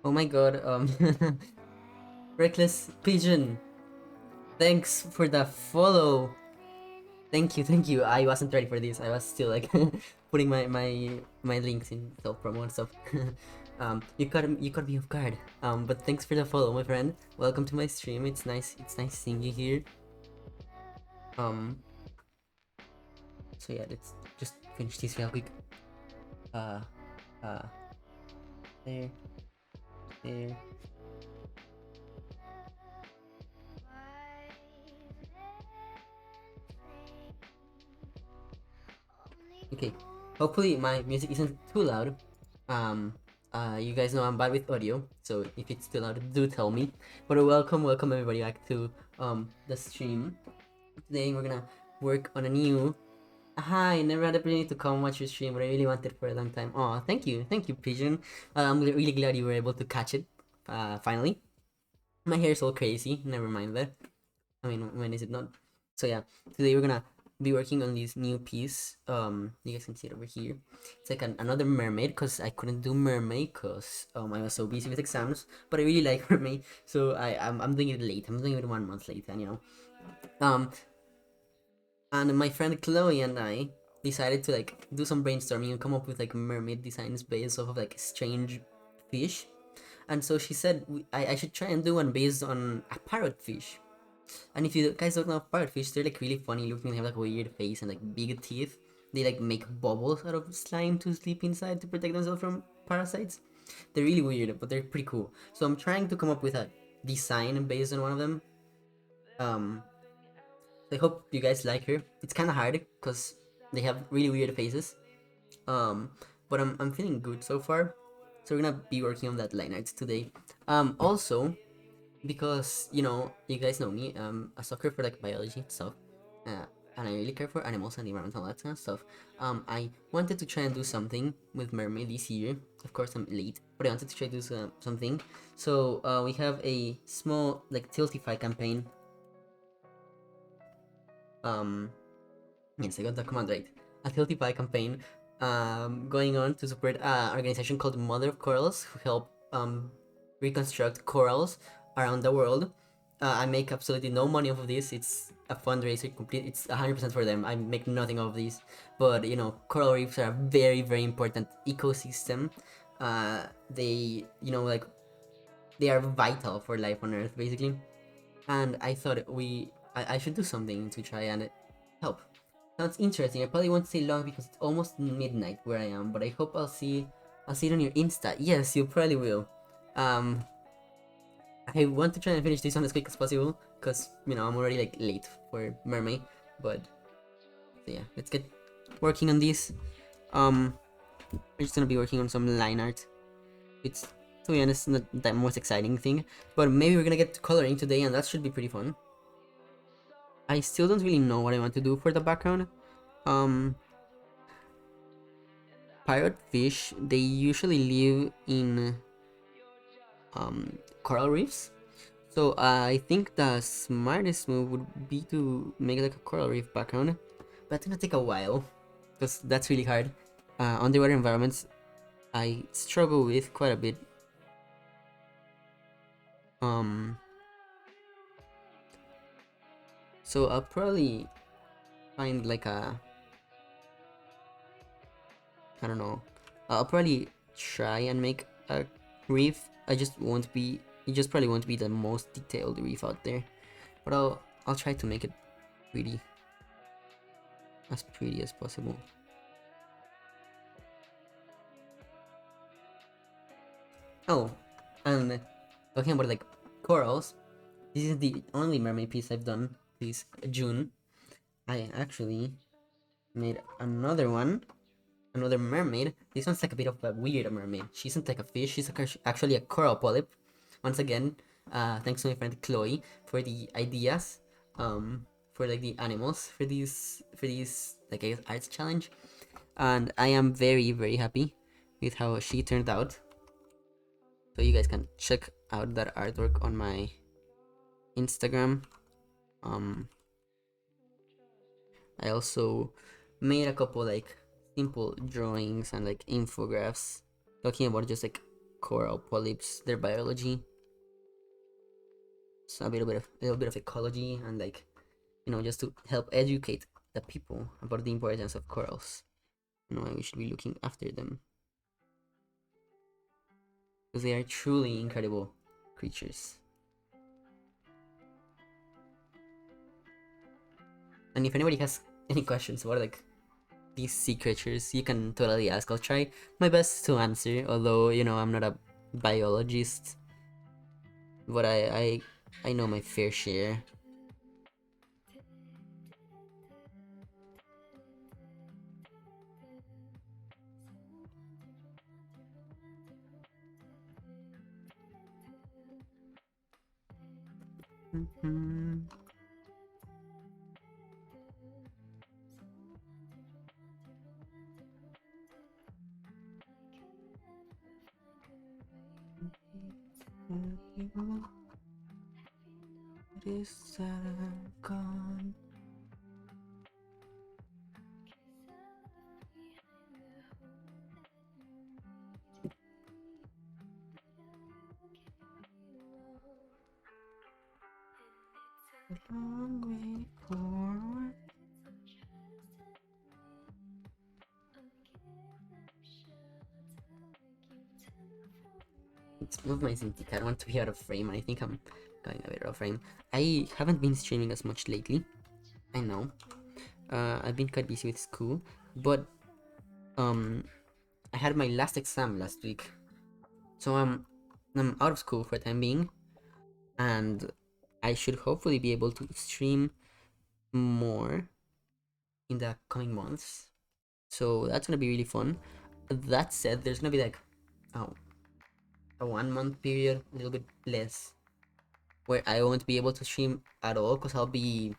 Oh my god, Reckless Pigeon, thanks for the follow. Thank you. I wasn't ready for this. I was still like putting my links in self promo and stuff. You caught me off guard. But thanks for the follow, my friend. Welcome to my stream. It's nice seeing you here. Um, so yeah, let's just finish this real quick. Uh, uh, there, there. Okay. Hopefully my music isn't too loud. Um, you guys know I'm bad with audio, so if it's too loud, do tell me. But welcome everybody back to the stream. Today we're gonna work on a new. Hi, never had the opportunity to come watch your stream, but I really wanted for a long time. Oh, thank you, Pigeon. I'm really glad you were able to catch it. Finally. My hair is all crazy. Never mind that. I mean, when is it not? So yeah, today we're gonna be working on this new piece. You guys can see it over here. It's like another mermaid, because I couldn't do Mermay because I was so busy with exams. But I really like Mermay, so I'm doing it late. I'm doing it 1 month late, and um, and my friend Chloe and I decided to like do some brainstorming and come up with like mermaid designs based off of like strange fish. And so she said I should try and do one based on a parrotfish. And if you guys don't know parrotfish, they're like really funny looking. They have like a weird face and like big teeth. They like make bubbles out of slime to sleep inside to protect themselves from parasites. They're really weird, but they're pretty cool. So I'm trying to come up with a design based on one of them. I hope you guys like her. It's kind of hard because they have really weird faces. But I'm feeling good so far. So we're gonna be working on that line art today. Also, because you guys know me, a sucker for like biology and stuff, and I really care for animals and the environment and all that kind of stuff. I wanted to try and do something with Mermay this year. Of course, I'm late, but I wanted to try to do something. So we have a small like Tiltify campaign. Yes, I got the command right. A Tiltify campaign going on to support an organization called Mother of Corals, who help reconstruct corals around the world. I make absolutely no money off of this. It's a fundraiser. It's 100% for them. I make nothing of this. But coral reefs are a very, very important ecosystem. They, like they are vital for life on Earth, basically. And I thought I should do something to try and help. Sounds interesting. I probably won't stay long because it's almost midnight where I am, but I hope I'll see it on your Insta. Yes, you probably will. I want to try and finish this one as quick as possible because I'm already like late for Mermay. But so yeah, let's get working on this. We're just gonna be working on some line art. It's, to be honest, not the most exciting thing, but maybe we're gonna get to coloring today, and that should be pretty fun. I still don't really know what I want to do for the background. Pirate fish, they usually live in coral reefs. So I think the smartest move would be to make like a coral reef background. But it's gonna take a while, because that's really hard. Underwater environments, I struggle with quite a bit. So I'll probably find like I don't know. I'll probably try and make a reef. It just probably won't be the most detailed reef out there. But I'll try to make it pretty as possible. Oh, and talking about like corals, this is the only mermaid piece I've done this June. I actually made another mermaid. This one's like a bit of a weird mermaid. She isn't like a fish. She's actually a coral polyp. Once again, thanks to my friend Chloe for the ideas, for like the animals for these like I guess arts challenge, and I am very, very happy with how she turned out. So you guys can check out that artwork on my Instagram. I also made a couple like simple drawings and like infographics talking about just like coral polyps, their biology, so a little bit of ecology, and like, you know, just to help educate the people about the importance of corals, and why we should be looking after them, because they are truly incredible creatures. And if anybody has any questions about like these sea creatures, you can totally ask. I'll try my best to answer, although, you know, I'm not a biologist, but I know my fair share. It is gone. A long way forward. Let's move my Zintic. I don't want to be out of frame. I think I'm going a bit out of frame. I haven't been streaming as much lately. I know. I've been quite busy with school, but I had my last exam last week, so I'm out of school for the time being, and I should hopefully be able to stream more in the coming months. So that's gonna be really fun. That said, there's gonna be like a 1 month period, a little bit less, where I won't be able to stream at all because I'll be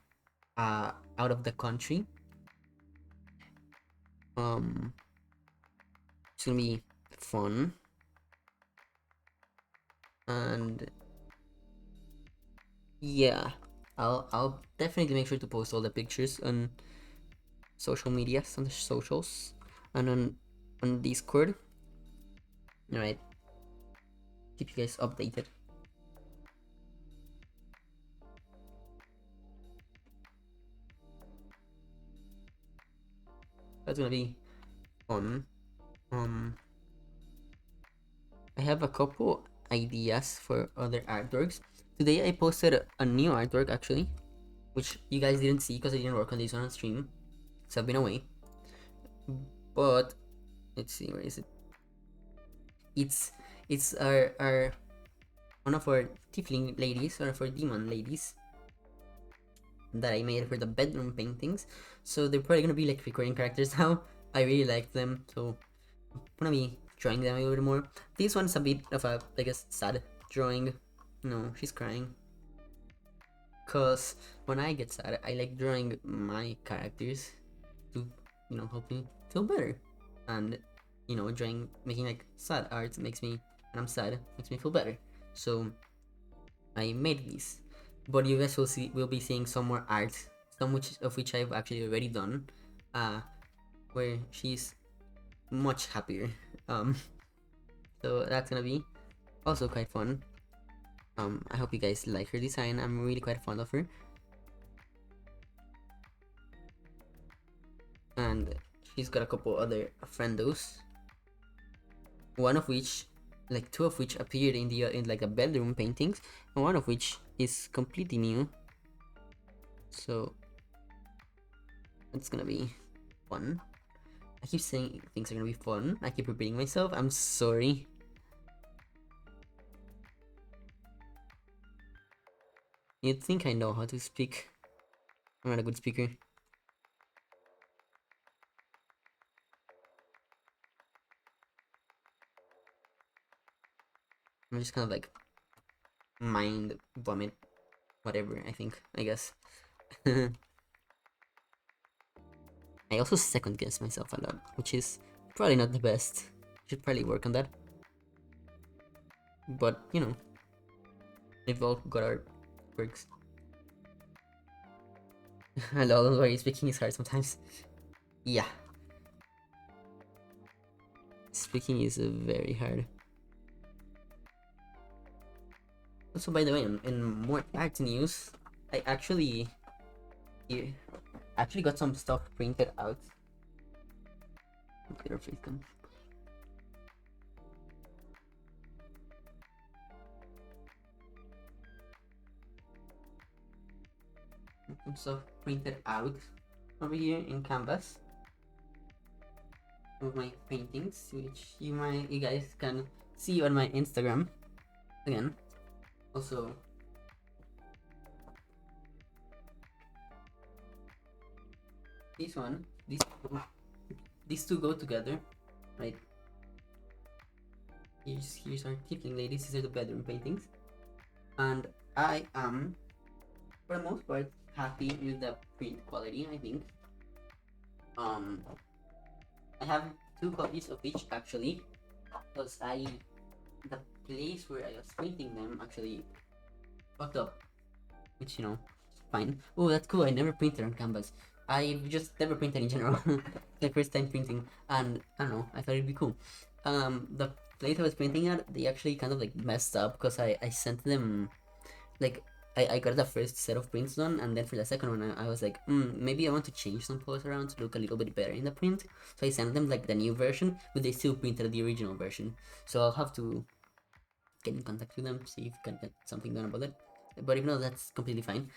out of the country. It's gonna be fun, and yeah, I'll definitely make sure to post all the pictures on social medias, on the socials, and on Discord. All right, keep you guys updated. That's gonna be fun. I have a couple ideas for other artworks. Today I posted a new artwork actually, which you guys didn't see because I didn't work on this one on stream, so I've been away. But let's see, where is it? It's our one of our tiefling ladies, or for demon ladies, that I made for the bedroom paintings. So they're probably gonna be like recurring characters now. I really like them, so I'm gonna be drawing them a little bit more. This one's a bit of a, like, a sad drawing. No, she's crying. Cause when I get sad, I like drawing my characters to, you know, help me feel better. And, you know, making like sad art makes me, when I'm sad, makes me feel better. So I made these, but you guys will be seeing some more art, some of which I've actually already done, where she's much happier. So that's gonna be also quite fun. I hope you guys like her design. I'm really quite fond of her. And she's got a couple other friendos. One of which, like two of which appeared in like the bedroom paintings, and one of which is completely new. So it's gonna be fun. I keep saying things are gonna be fun. I keep repeating myself. I'm sorry. You'd think I know how to speak. I'm not a good speaker. I'm just kind of like mind vomit, whatever, I guess. I also second guess myself a lot, which is probably not the best. Should probably work on that. But, you know, we've all got our quirks. Hello, don't worry, speaking is hard sometimes. Yeah. Speaking is very hard. Also, by the way, in more art news, I actually yeah, actually got some stuff printed out. Computer face comes. Some stuff printed out over here in canvas of my paintings, which you guys can see on my Instagram again. Also, this one, these two go together, right? Here's our tiefling ladies. These are the bedroom paintings, and I am, for the most part, happy with the print quality. I think. I have 2 copies of each actually, because the place where I was painting them actually fucked up, which fine. Oh, that's cool. I never printed on canvas. I just never printed in general. My first time printing, and I don't know. I thought it'd be cool. The place I was printing at, they actually kind of like messed up because I sent them like I got the first set of prints done, and then for the second one I was like, maybe I want to change some colors around to look a little bit better in the print. So I sent them like the new version, but they still printed the original version. So I'll have to get in contact with them, see if we can get something done about it. But if not, that's completely fine.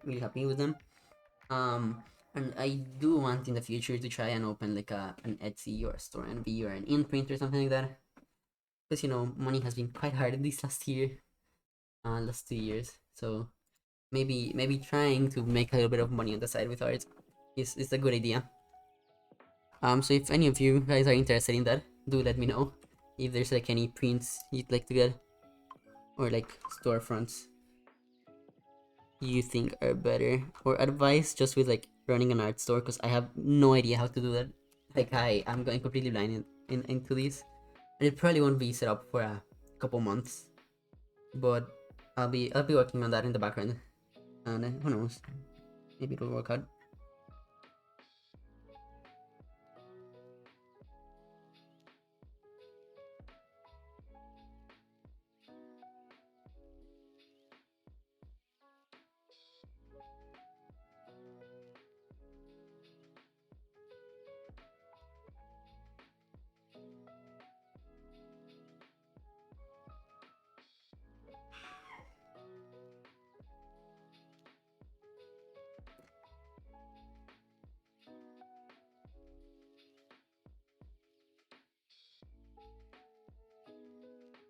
Really happy with them. And I do want in the future to try and open like an Etsy or a store and be or an in-print or something like that. Because money has been quite hard this last 2 years. So maybe trying to make a little bit of money on the side with art is a good idea. So if any of you guys are interested in that, do let me know if there's like any prints you'd like to get, or like storefronts you think are better, or advice just with like running an art store, because I have no idea how to do that. Like I'm going completely blind into this, and it probably won't be set up for a couple months, but I'll be working on that in the background, and who knows, maybe it'll work out.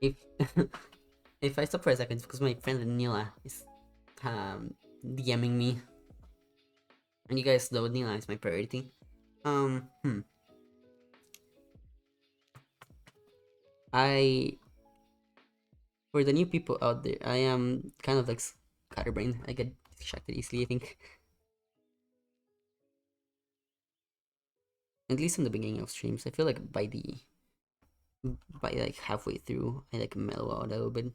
If if I stop for a second, because my friend Nila is DMing me, and you guys know Nila is my priority. For the new people out there, I am kind of like scatterbrained. I get distracted easily, I think. At least in the beginning of streams, I feel like by like halfway through, I like mellow out a little bit.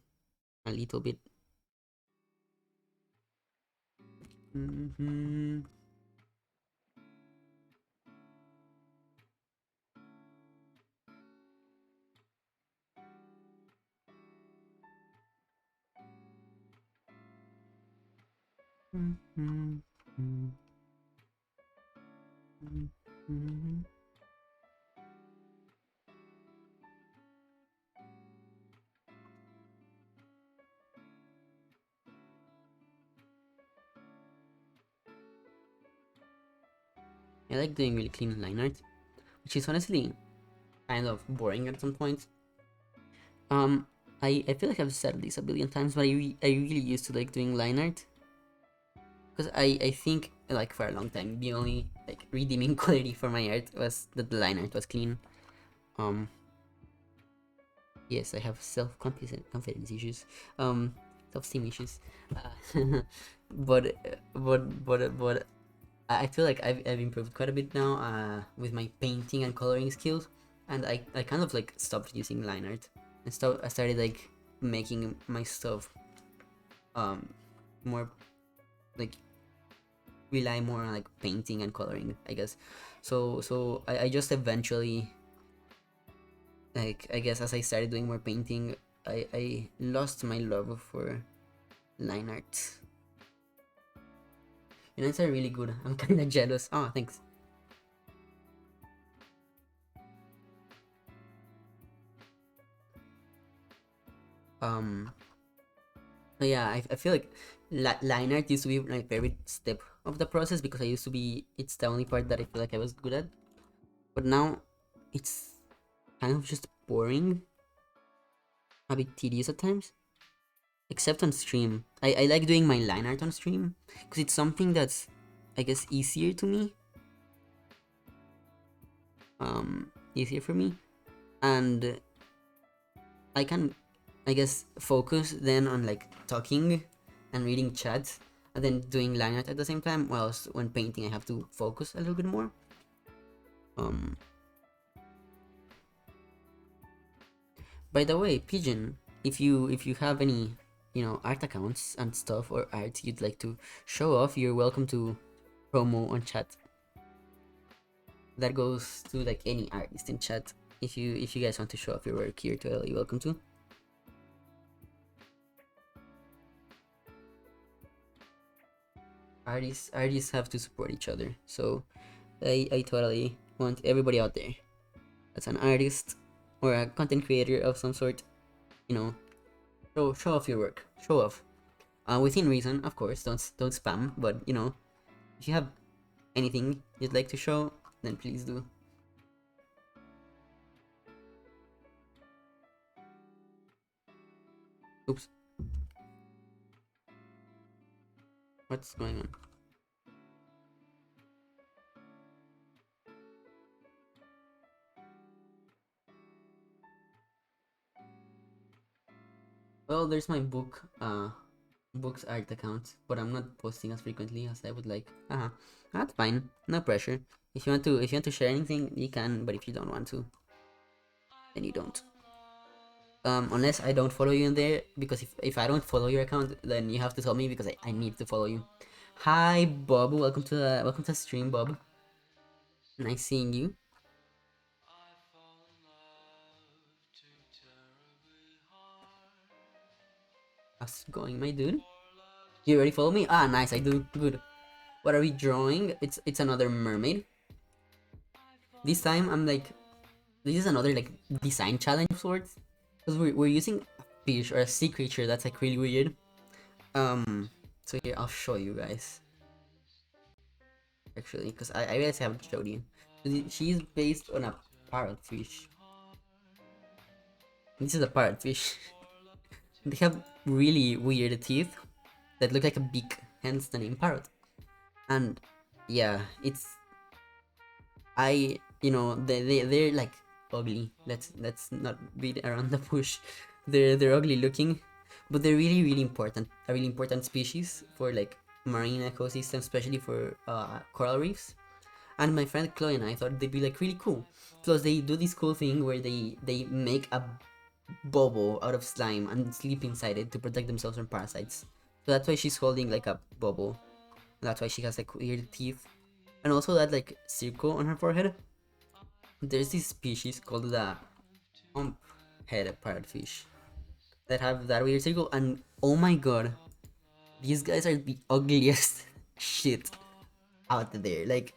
I like doing really clean line art, which is honestly kind of boring at some point. I feel like I've said this a billion times, but I really used to like doing line art, because I think like for a long time the only like redeeming quality for my art was that the line art was clean. Yes, I have confidence issues, self-esteem issues, but I feel like I've improved quite a bit now with my painting and coloring skills, and I kind of like stopped using line art and I started like making my stuff more like rely more on like painting and coloring, I guess. So I just eventually, like, I guess as I started doing more painting, I lost my love for line art. Your lines are really good. I'm kinda jealous. Oh, thanks. So yeah, I feel like line art used to be my favorite step of the process because I used to be. It's the only part that I feel like I was good at. But now, it's kind of just boring, a bit tedious at times. Except on stream. I like doing my line art on stream because it's something that's, I guess, easier to me. Easier for me, and I can, I guess, focus then on like talking and reading chat and then doing line art at the same time. Whilst when painting, I have to focus a little bit more. By the way, Pigeon, if you have any, art accounts and stuff or art you'd like to show off, you're welcome to promo on chat. That goes to like any artist in chat. If you guys want to show off your work here, totally welcome to. Artists have to support each other, so I totally want everybody out there that's an artist or a content creator of some sort, show off your work, show off, within reason, of course. Don't spam, but if you have anything you'd like to show, then please do. Oops. What's going on? Well, there's my books art account, but I'm not posting as frequently as I would like. That's fine. No pressure. If you want to share anything, you can, but if you don't want to, then you don't. Unless I don't follow you in there, because if I don't follow your account, then you have to tell me because I need to follow you. Hi Bob, welcome to the stream, Bob. Nice seeing you. How's it going, my dude? You already follow me? Ah, nice, I do. Good. What are we drawing? It's another mermaid. This time I'm like, this is another like design challenge of sorts, because we're using a fish or a sea creature that's like really weird. So here I'll show you guys. Actually, because I realize I haven't showed you. She's based on a parrotfish. This is a parrotfish. They have really weird teeth that look like a beak, hence the name Parrot. And yeah, they're like ugly. Let's not beat around the bush. They're ugly looking, but they're really important. A really important species for like marine ecosystems, especially for coral reefs. And my friend Chloe and I thought they'd be like really cool. Plus, they do this cool thing where they make a bubble out of slime and sleep inside it to protect themselves from parasites. So that's why she's holding like a bubble. And that's why she has like weird teeth. And also that like circle on her forehead. There's this species called the hump head parrotfish that have that weird circle, and oh my god, these guys are the ugliest shit out there. Like,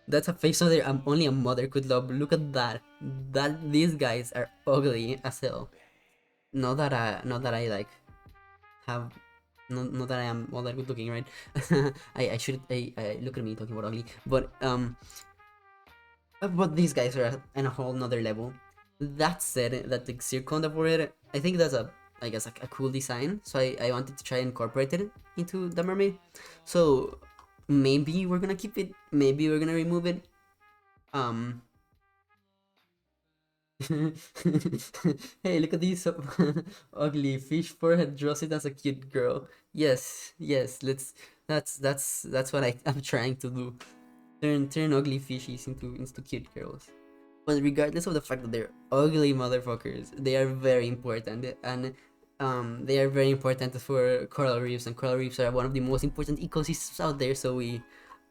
that's a face there only a mother could love. Look at that. These guys are ugly as hell. Not that I like have. Not that I am all that good looking, right? I should I look at me talking about ugly, but these guys are on a whole nother level. That said, that the circle on the forehead, I think that's I guess a cool design. So I wanted to try and incorporate it into the mermaid. So maybe we're gonna keep it. Maybe we're gonna remove it. Hey, look at this ugly fish forehead. Draws it as a cute girl. Yes, let's. That's what I'm trying to do. Turn ugly fishies into cute girls. But regardless of the fact that they're ugly motherfuckers, they are very important, and they are very important for coral reefs, and coral reefs are one of the most important ecosystems out there. So we,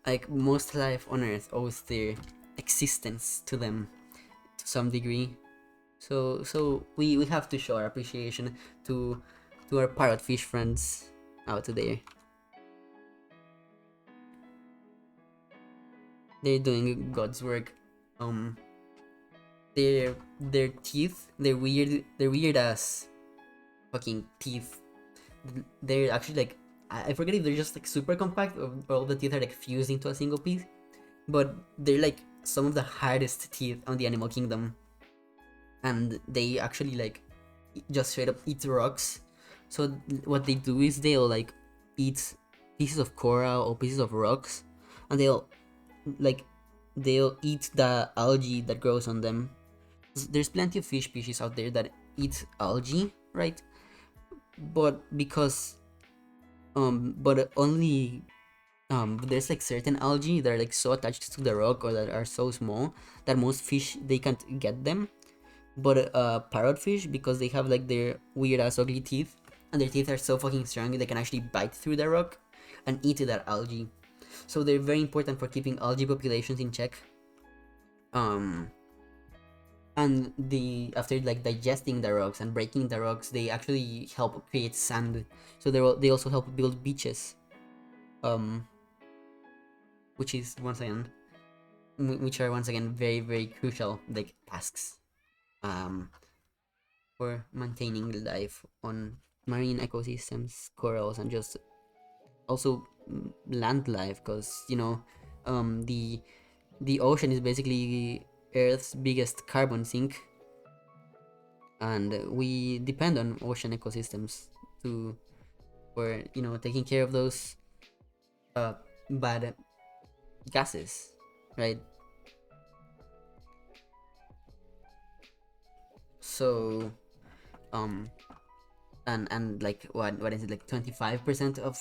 like, most life on Earth owes their existence to them to some degree. So we have to show our appreciation to our parrotfish friends out there. They're doing God's work. Um, their teeth, they're weird as fucking teeth. They're actually like I forget if they're just like super compact or all the teeth are like fused into a single piece, but they're like some of the hardest teeth on the animal kingdom, and they actually like just straight up eat rocks. So what they do is they'll like eat pieces of coral or pieces of rocks, and like they'll eat the algae that grows on them. There's plenty of fish species out there that eat algae, right? But because but only there's like certain algae that are like so attached to the rock or that are so small that most fish they can't get them. But parrotfish, because they have like their weird ass ugly teeth, and their teeth are so fucking strong they can actually bite through the rock and eat that algae. So they're very important for keeping algae populations in check. Um, and after like digesting the rocks and breaking the rocks, they actually help create sand. So they also help build beaches. Um, which is once again, which are once again very very crucial like tasks. Um, for maintaining life on marine ecosystems, corals, and just also land life, because the ocean is basically Earth's biggest carbon sink, and we depend on ocean ecosystems to for taking care of those uh, bad gases, right? So um and like what is it, like 25% of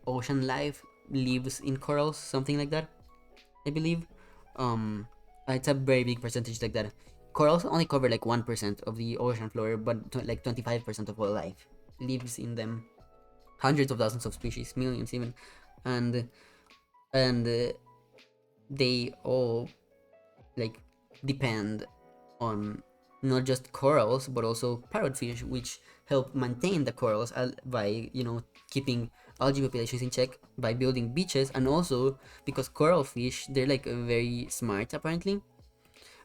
ocean life lives in corals, something like that, I believe. um it's a very big percentage like that. Corals only cover like 1% of the ocean floor, but like 25% of all life lives in them. Hundreds of thousands of species, millions even. And and they all like depend on not just corals but also parrotfish, which help maintain the corals by keeping algae populations in check by building beaches, and also because coral fish, they're like very smart apparently,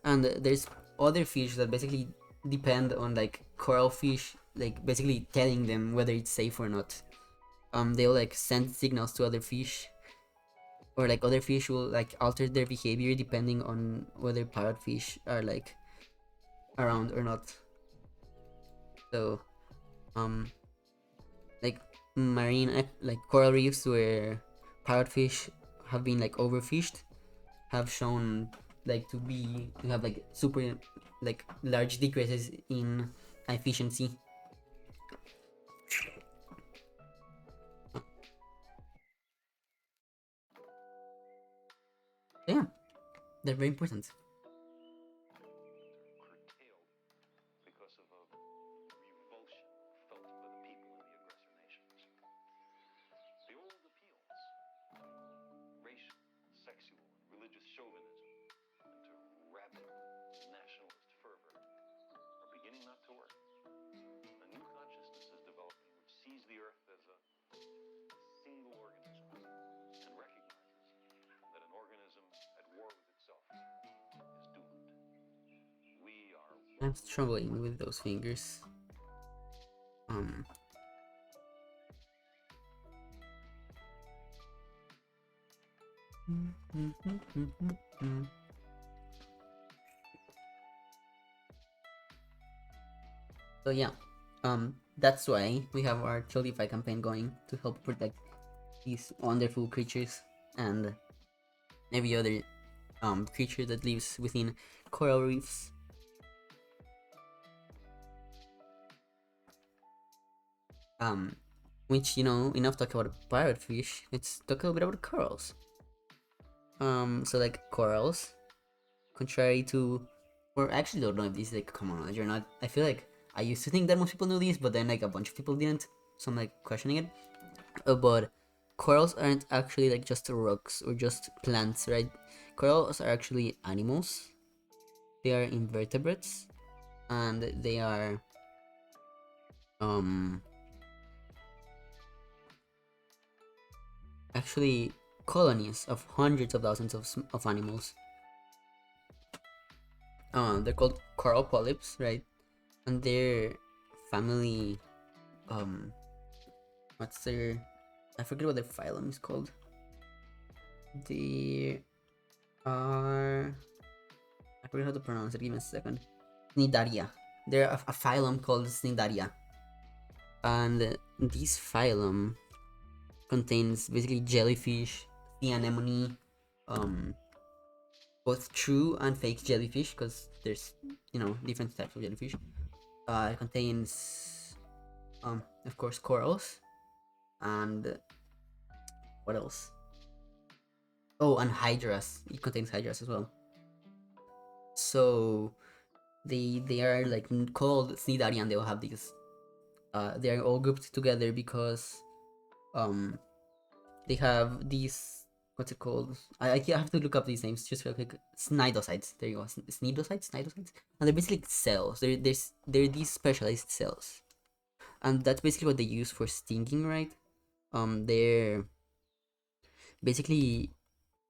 and there's other fish that basically depend on like coral fish like basically telling them whether it's safe or not. They'll like send signals to other fish, or like other fish will like alter their behavior depending on whether parrotfish are like around or not. So um like like coral reefs where parrotfish have been like overfished have shown like to have like super like large decreases in efficiency. Yeah, they're very important. I'm struggling with those fingers. um so yeah, that's why we have our Tiltify campaign going to help protect these wonderful creatures and every other creature that lives within coral reefs. Um, which enough talk about parrotfish. Let's talk a little bit about corals. So like corals, contrary to, or I actually don't know if this is like common knowledge or not. I feel like I used to think that most people knew this, but then like a bunch of people didn't. So I'm like questioning it. But corals aren't actually like just rocks or just plants, right? Corals are actually animals. They are invertebrates. and they are actually colonies of hundreds of thousands of animals. They're called coral polyps, right? And their family, what's their, I forget what their phylum is called. They are, I forget how to pronounce it, give me a second. Cnidaria. They're a phylum called Cnidaria. And this phylum contains basically jellyfish, sea anemone, both true and fake jellyfish, because there's, different types of jellyfish. It contains, of course, corals, and what else? Oh, and hydras. It contains hydras as well. So they are like called Cnidaria, and they'll have these. They are all grouped together because they have these, what's it called? I have to look up these names just real quick. Cnidocytes. There you go. Cnidocytes. And they're basically cells. They're these specialized cells, and that's basically what they use for stinging, right? They're basically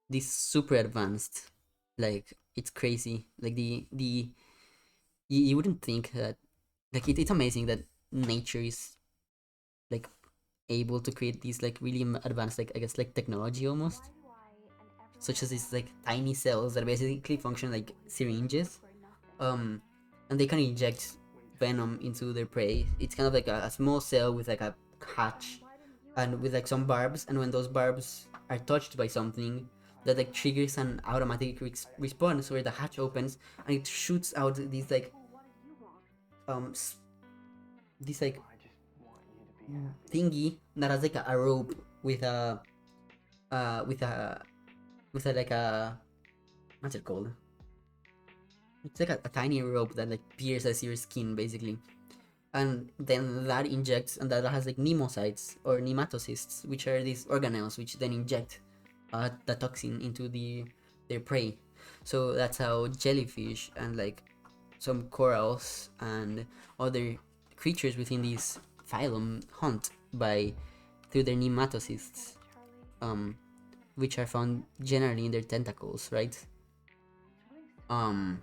this super advanced, like it's crazy. Like you wouldn't think that, like it's amazing that nature is like able to create these like really advanced, like I guess like technology almost, such as these like tiny cells that basically function like syringes, and they can inject venom into their prey. It's kind of like a small cell with like a hatch and with like some barbs, and when those barbs are touched by something, that like triggers an automatic response where the hatch opens and it shoots out these like this like thingy that has like a rope with a with a like a, what's it called? It's like a tiny rope that like pierces your skin basically, and then that injects, and that has like nemocytes or nematocysts, which are these organelles which then inject the toxin into their prey. So that's how jellyfish and like some corals and other creatures within this phylum hunt by through their nematocysts, which are found generally in their tentacles, right? And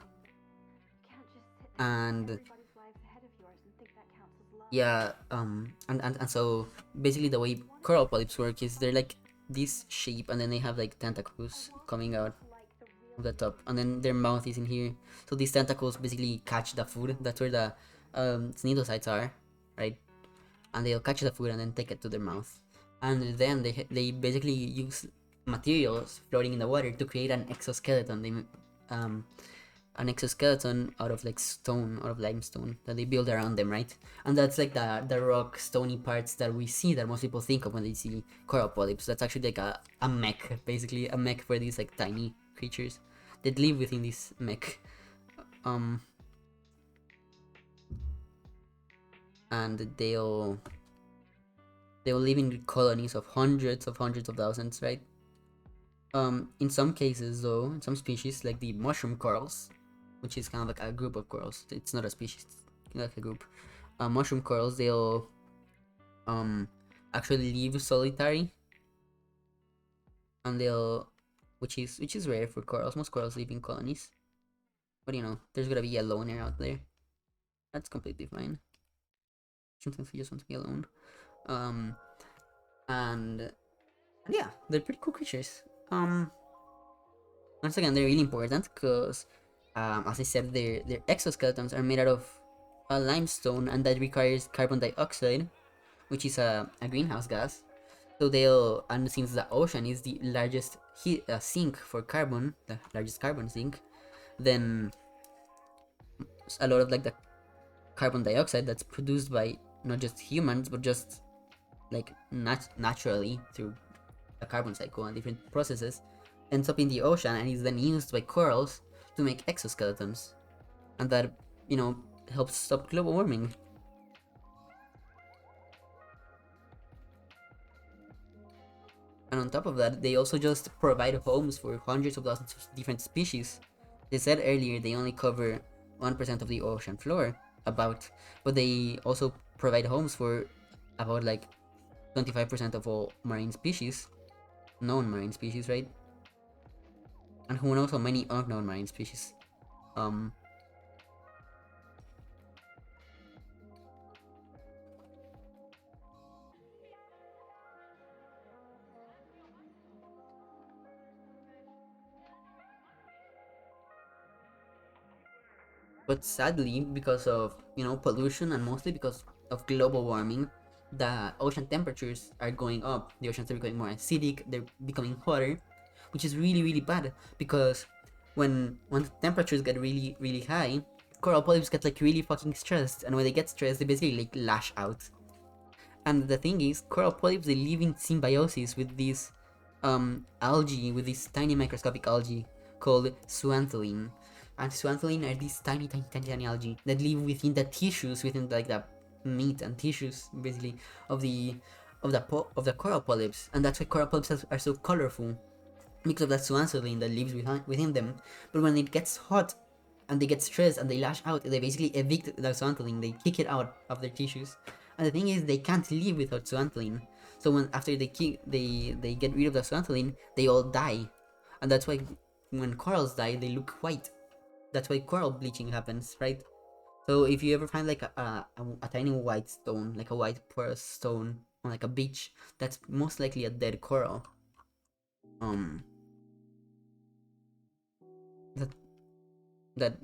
yeah, and so basically the way coral polyps work is they're like this shape, and then they have like tentacles coming out of the top, and then their mouth is in here. So these tentacles basically catch the food. That's where the cnidocytes are, right? And they'll catch the food and then take it to their mouth, and then they basically use materials floating in the water to create an exoskeleton. They an exoskeleton out of like stone, out of limestone, that they build around them, right? And that's like the rock stony parts that we see, that most people think of when they see coral polyps. That's actually like a mech, basically a mech for these like tiny creatures that live within this mech. And they'll live in colonies of hundreds of thousands, right? In some cases though, in some species like the mushroom corals, which is kind of like a group of corals, it's not a species, it's like a group. Mushroom corals, they'll actually live solitary, and they'll, which is rare for corals. Most corals live in colonies, but there's gonna be a loner out there. That's completely fine. Sometimes we just want to be alone. And yeah, they're pretty cool creatures. Once again, they're really important because, as I said, their exoskeletons are made out of limestone, and that requires carbon dioxide, which is a greenhouse gas. So and since the ocean is the largest sink for carbon, the largest carbon sink, then a lot of like the carbon dioxide that's produced by not just humans but just like naturally through a carbon cycle and different processes ends up in the ocean and is then used by corals to make exoskeletons, and that helps stop global warming. And on top of that, they also just provide homes for hundreds of thousands of different species. They said earlier they only cover 1% of the ocean floor, about, but they also provide homes for about like 25% of all marine species, known marine species, right? And who knows how many unknown marine species. Um, but sadly, because of pollution and mostly because of global warming, the ocean temperatures are going up. The oceans are becoming more acidic. They're becoming hotter, which is really really bad because when the temperatures get really really high, coral polyps get like really fucking stressed, and when they get stressed, they basically like lash out. And the thing is, coral polyps, they live in symbiosis with these algae, with this tiny microscopic algae called zooxanthellae. And zooxanthellae are these tiny, tiny, tiny, tiny algae that live within the tissues, within like the meat and tissues, basically, of the coral polyps. And that's why coral polyps are so colorful, because of that zooxanthellae that lives within them. But when it gets hot and they get stressed and they lash out, they basically evict the zooxanthellae. They kick it out of their tissues. And the thing is, they can't live without zooxanthellae. So when after they get rid of the zooxanthellae, they all die, and that's why when corals die, they look white. That's why coral bleaching happens, right? So if you ever find like a tiny white stone, like a white porous stone on like a beach, that's most likely a dead coral. Um, that that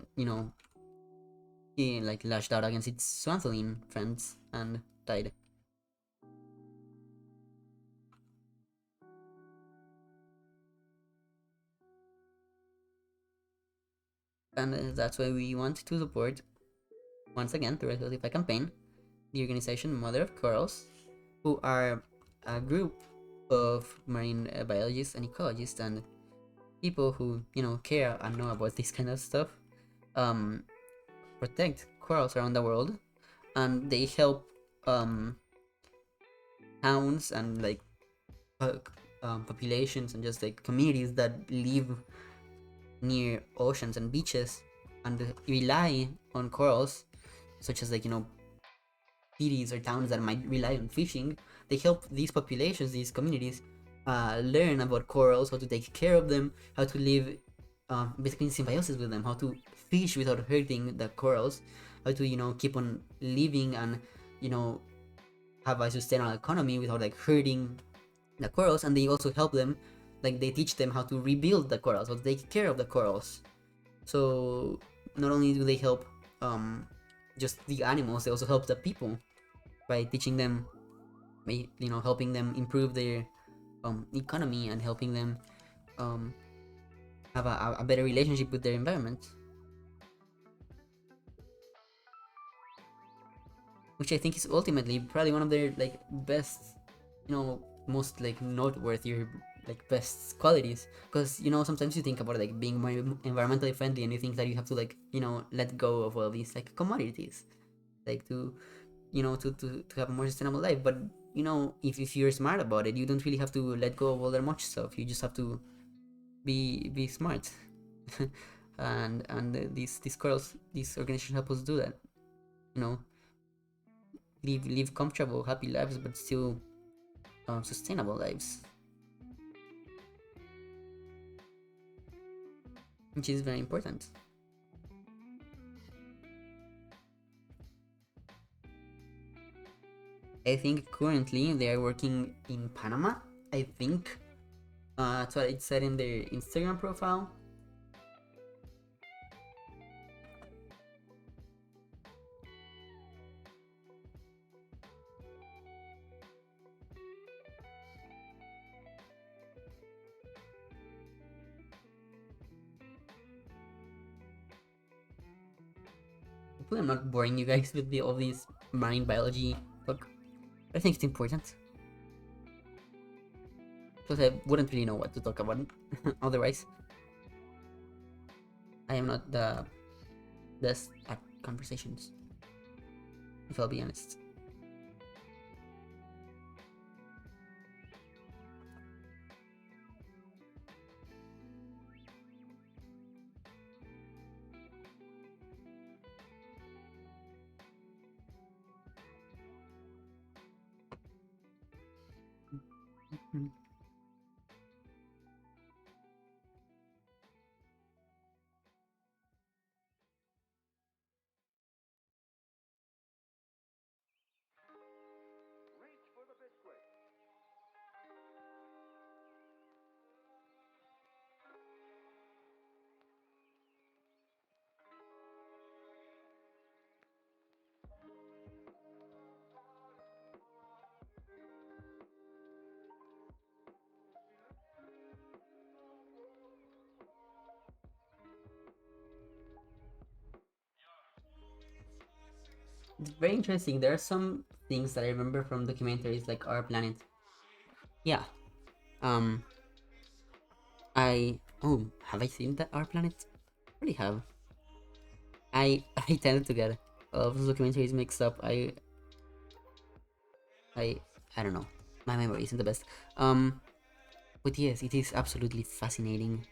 he like lashed out against its Swantheline friends and died. And that's why we want to support, once again, through a Spotify campaign, the organization Mother of Corals, who are a group of marine biologists and ecologists and people who care and know about this kind of stuff, um, protect corals around the world, and they help towns and like populations and just like communities that live near oceans and beaches and rely on corals, such as like cities or towns that might rely on fishing. They help these populations, these communities, learn about corals, how to take care of them, how to live basically in symbiosis with them, how to fish without hurting the corals, how to keep on living and you know have a sustainable economy without like hurting the corals. And they also help them, like they teach them how to rebuild the corals, how to take care of the corals. So not only do they help just the animals, they also help the people by teaching them, by helping them improve their economy and helping them um, have a better relationship with their environment, which I think is ultimately probably one of their like best, most like noteworthy or like best qualities. Because sometimes you think about like being more environmentally friendly and you think that you have to like let go of all these like commodities, like to to have a more sustainable life. But if you're smart about it, you don't really have to let go of all that much stuff. You just have to be smart. And these corals, these organizations help us do that. You know, live comfortable, happy lives, but still sustainable lives, which is very important. I think currently they are working in Panama. I think that's what it said in their Instagram profile. Hopefully, I'm not boring you guys with all these marine biology talk. I think it's important. Because I wouldn't really know what to talk about otherwise. I am not the best at conversations, if I'll be honest. It's very interesting. There are some things that I remember from documentaries like Our Planet. Yeah. Um. Have I seen that Our Planet? Really have. I tended to get all of those documentaries mixed up. I I don't know. My memory isn't the best. Um. But yes, it is absolutely fascinating.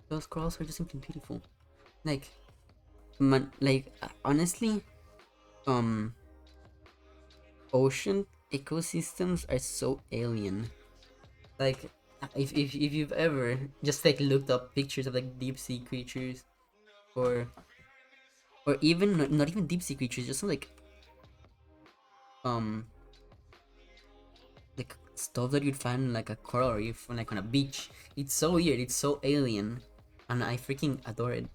Those corals are just simply beautiful. Like, honestly, um, ocean ecosystems are so alien. Like, if you've ever just like looked up pictures of like deep sea creatures, or even not even deep sea creatures, just some um like stuff that you'd find in, like a coral reef or like on a beach. It's so weird. It's so alien, and I freaking adore it.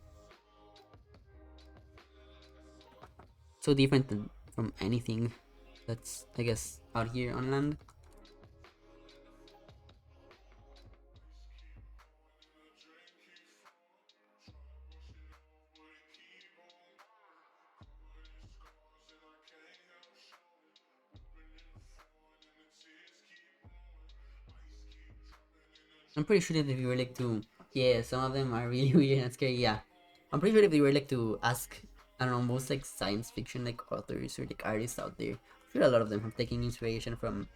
So different from anything that's, I guess, out here on land. I'm pretty sure that if you were like to, yeah, some of them are really weird and scary. Yeah, I'm pretty sure if you were like to ask, I don't know, most like science fiction like authors or like artists out there, I'm sure a lot of them have taken inspiration from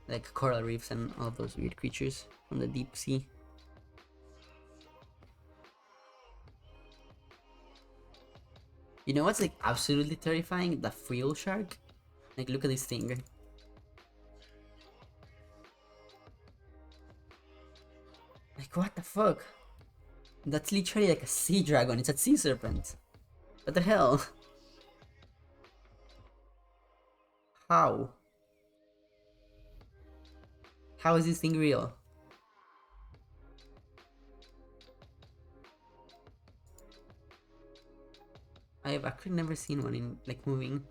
like coral reefs and all of those weird creatures from the deep sea. You know what's like absolutely terrifying? The frill shark. Like, look at this thing. Like, what the fuck? That's literally like a sea dragon. It's a sea serpent. What the hell? How? How is this thing real? I have actually never seen one in like moving.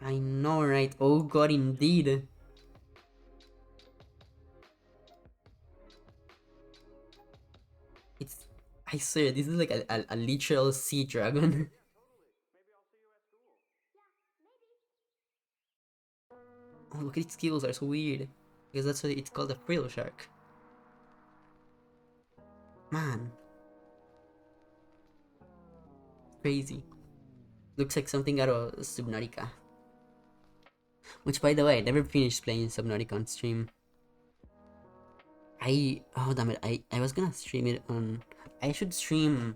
I know, right? Oh god, indeed. It's. I swear, this is like a literal sea dragon. Oh, look at its skills are so weird. Because that's why it's called a frill shark. Man, crazy. Looks like something out of Subnautica. Which, by the way, I never finished playing Subnautica on stream. Oh damn it, I was gonna stream it on. I should stream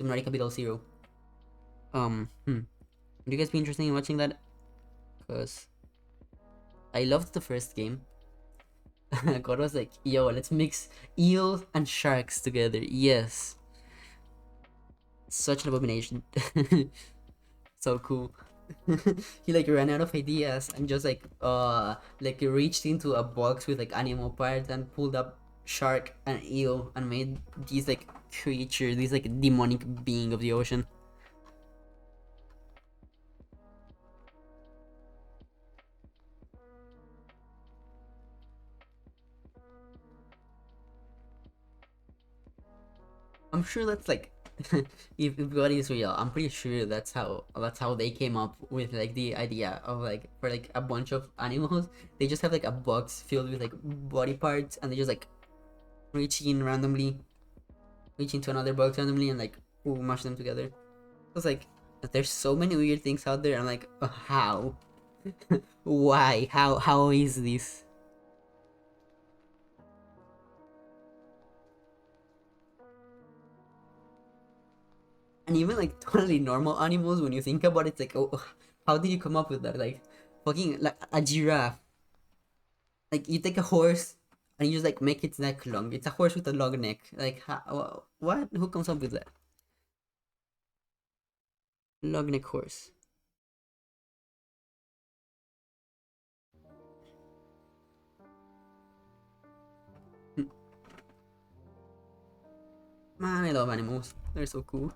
Subnautica Beetle Zero. Would you guys be interested in watching that? Because I loved the first game. God was like, yo, let's mix eels and sharks together. Yes. Such an abomination. So cool. He like ran out of ideas and just like reached into a box with like animal parts and pulled up shark and eel and made these like creature, this like demonic being of the ocean. I'm sure that's like if God is real, I'm pretty sure that's how they came up with like the idea of like for like a bunch of animals. They just have like a box filled with like body parts and they just like reach in randomly, reach into another box randomly and like ooh, mash them together. It's like there's so many weird things out there. I'm like, how? Why? How is this? And even like totally normal animals, when you think about it, it's like, oh, how did you come up with that? Like, fucking like a giraffe. Like you take a horse and you just like make its neck long. It's a horse with a long neck. Like, what? Who comes up with that? Long neck horse. Man, I love animals. They're so cool.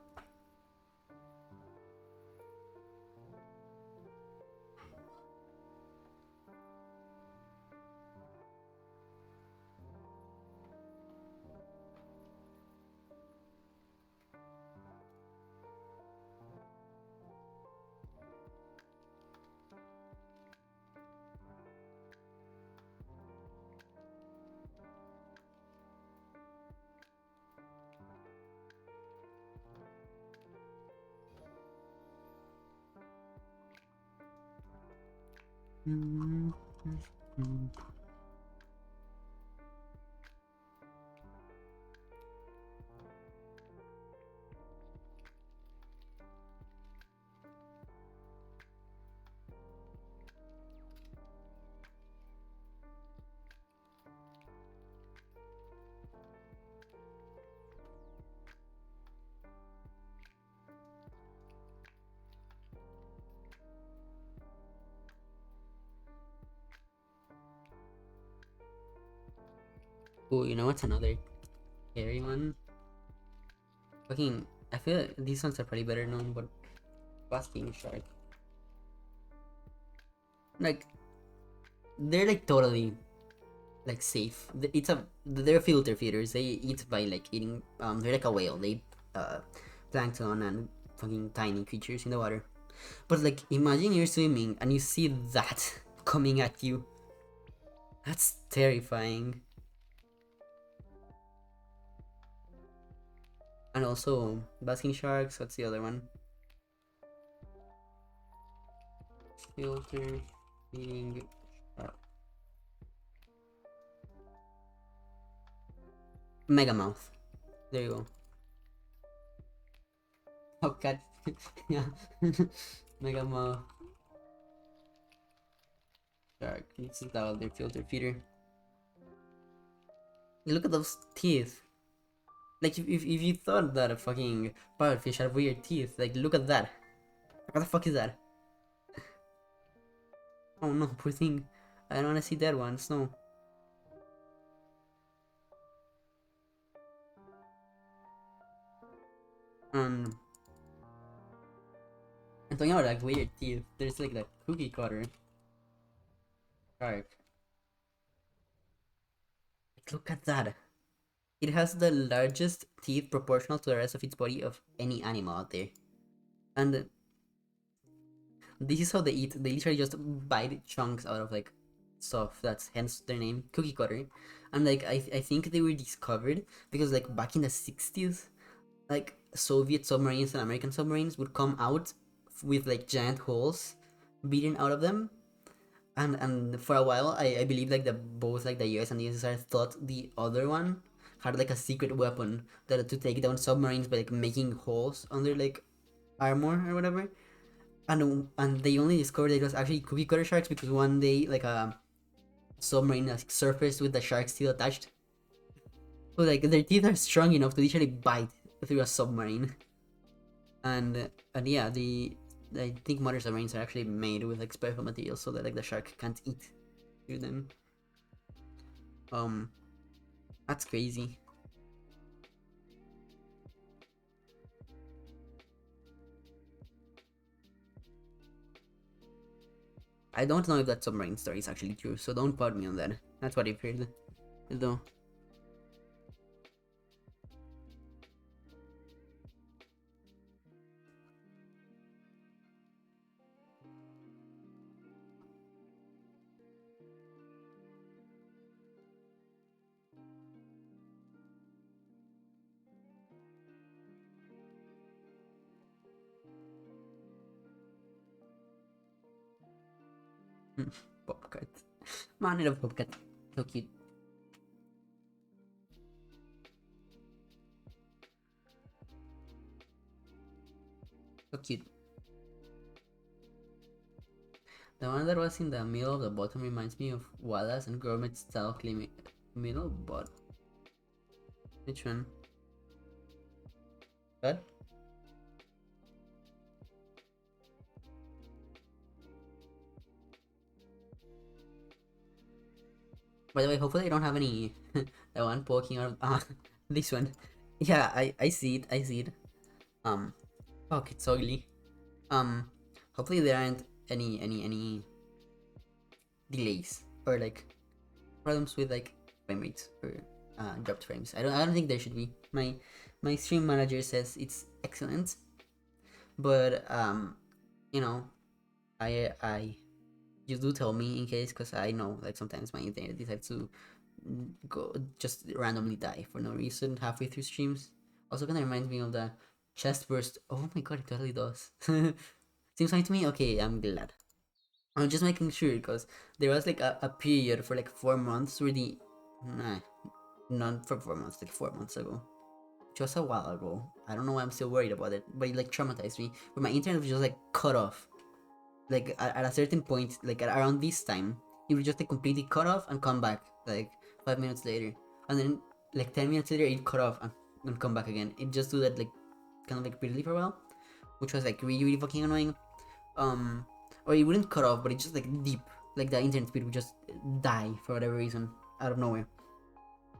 Oh, you know what's another scary one? Fucking, I feel like these ones are probably better known, but basking shark. Like, they're like totally like safe. They're filter feeders. They eat by like eating. They're like a whale. They plankton and fucking tiny creatures in the water. But like, imagine you're swimming and you see that coming at you. That's terrifying. And also basking sharks. What's the other one? Filter feeding shark. Megamouth. There you go. Oh god. Yeah. Megamouth. Shark. This is now their filter feeder. Look at those teeth. Like if you thought that a fucking parrotfish had weird teeth, like look at that. What the fuck is that? Oh no, poor thing. I don't wanna see dead ones, no. Um I'm talking about like weird teeth. There's like that cookie cutter shark. Like, look at that. It has the largest teeth proportional to the rest of its body of any animal out there. And this is how they eat. They literally just bite chunks out of like stuff. That's hence their name, cookie cutter. And like I think they were discovered because like back in the 60s, like Soviet submarines and American submarines would come out with like giant holes beaten out of them. And for a while, I believe like the both like the US and the USSR thought the other one had like a secret weapon that to take down submarines by like making holes under like armor or whatever. And they only discovered it was actually cookie cutter sharks because one day like a submarine like, surfaced with the shark still attached. So like their teeth are strong enough to literally bite through a submarine. And yeah, I think modern submarines are actually made with like special materials so that like the shark can't eat through them. That's crazy. I don't know if that submarine story is actually true, so don't quote me on that. That's what I've heard, though. Bobcat. Man, I love Bobcat. So cute. cute. The one that was in the middle of the bottom reminds me of Wallace and Gromit style middle, but which one? What? By the way, hopefully I don't have any that one poking out of this one. Yeah, I see it, I see it. Fuck, it's ugly. Hopefully there aren't any delays or like problems with like frame rates or dropped frames. I don't think there should be. My stream manager says it's excellent, but you know, I you do tell me in case, because I know like sometimes my internet decides to go just randomly die for no reason halfway through streams. Also kind of reminds me of the chest burst. Oh my god, it totally does. Seems fine to me. Okay, I'm glad. I'm just making sure because there was like a period for like 4 months where the nah, not for 4 months, like 4 months ago, just a while ago. I don't know why I'm still worried about it, but it like traumatized me. Where my internet was just like cut off, like at a certain point, like around this time, it would just like completely cut off and come back like 5 minutes later, and then like 10 minutes later it cut off and come back again. It just do that like kind of like repeatedly for a while, which was like really fucking annoying. Or it wouldn't cut off, but it just like deep, like the internet speed would just die for whatever reason out of nowhere.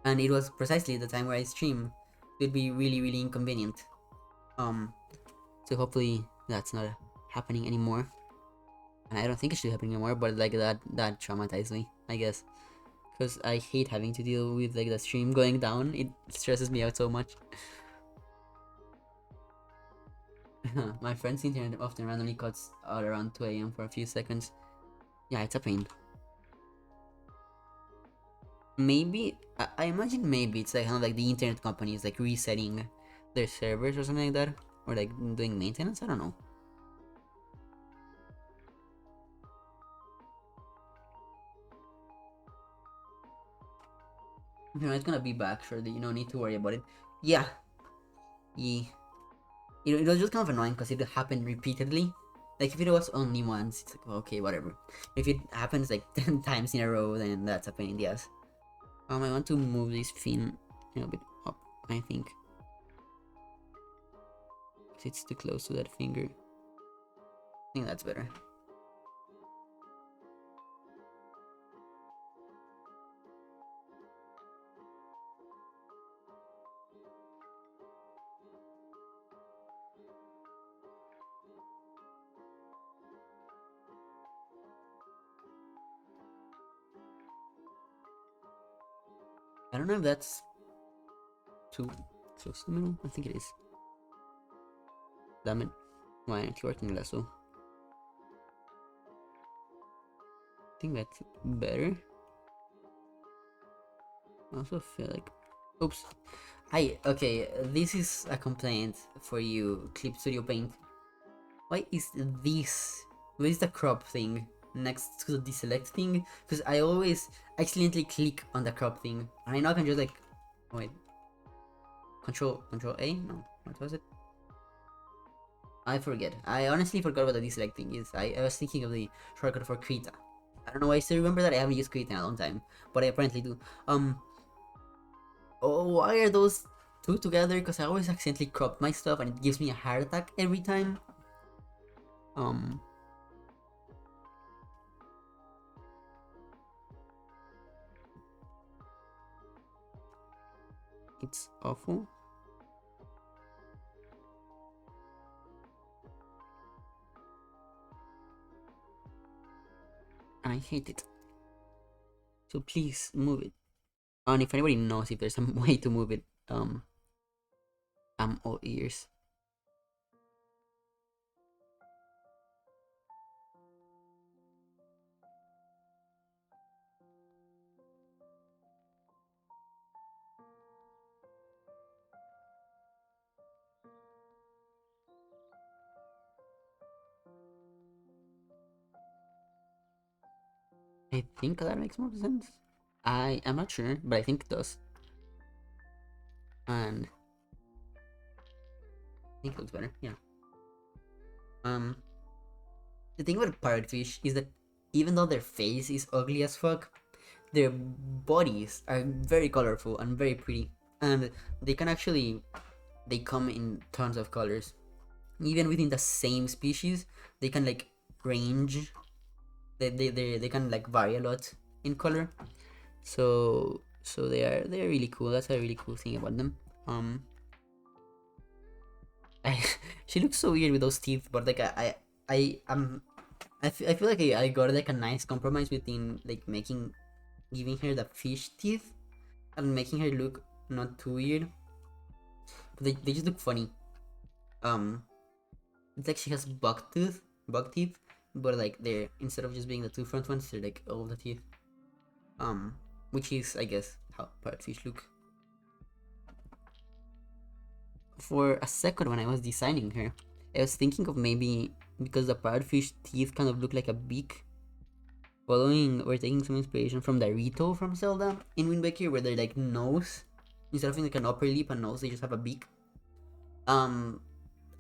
And it was precisely the time where I stream. It would be really inconvenient. So hopefully that's not happening anymore. And I don't think it should happen anymore, but like that traumatized me, I guess, because I hate having to deal with like the stream going down. It stresses me out so much. My friend's internet often randomly cuts out around 2 a.m. for a few seconds. Yeah, it's a pain. Maybe I imagine maybe it's like kind of like the internet companies like resetting their servers or something like that, or like doing maintenance. I don't know. You know, it's gonna be back shortly. You don't need to worry about it. Yeah, yeah. It was just kind of annoying because it happened repeatedly. Like if it was only once, it's like okay, whatever. If it happens like 10 times in a row, then that's a pain in the ass. I want to move this fin a bit up, I think. It's too close to that finger. I think that's better. I don't know if that's too close to the middle. I think it is. Damn it. Why aren't you working lasso? I think that's better. I also feel like... Oops. Okay, this is a complaint for you, Clip Studio Paint. Why is this... What is the crop thing next to the deselect thing? Because I always accidentally click on the crop thing. And I know I can just like... Oh, wait. Control A? No. What was it? I forget. I honestly forgot what the deselect thing is. I was thinking of the shortcut for Krita. I don't know why I still remember that. I haven't used Krita in a long time. But I apparently do. Oh, why are those two together? Because I always accidentally crop my stuff and it gives me a heart attack every time. It's awful. And I hate it. So please move it. And if anybody knows if there's some way to move it, I'm all ears. I think that makes more sense. I am not sure, but I think it does. And I think it looks better, yeah. Um, the thing about parrotfish is that even though their face is ugly as fuck, their bodies are very colorful and very pretty, and they can actually they come in tons of colors. Even within the same species, they can like range. They can like vary a lot in color. So they're really cool. That's a really cool thing about them. Um, I, she looks so weird with those teeth, but like I feel like I got like a nice compromise between like making giving her the fish teeth and making her look not too weird. But they just look funny. Um, it's like she has bug teeth, but like they're instead of just being the two front ones, they're like all the teeth. Um, which is I guess how parrotfish look. For a second when I was designing her, I was thinking of maybe because the parrotfish teeth kind of look like a beak. Following or taking some inspiration from the Rito from Zelda in Wind Waker, where they're like nose instead of like an upper lip and nose, they just have a beak. Um,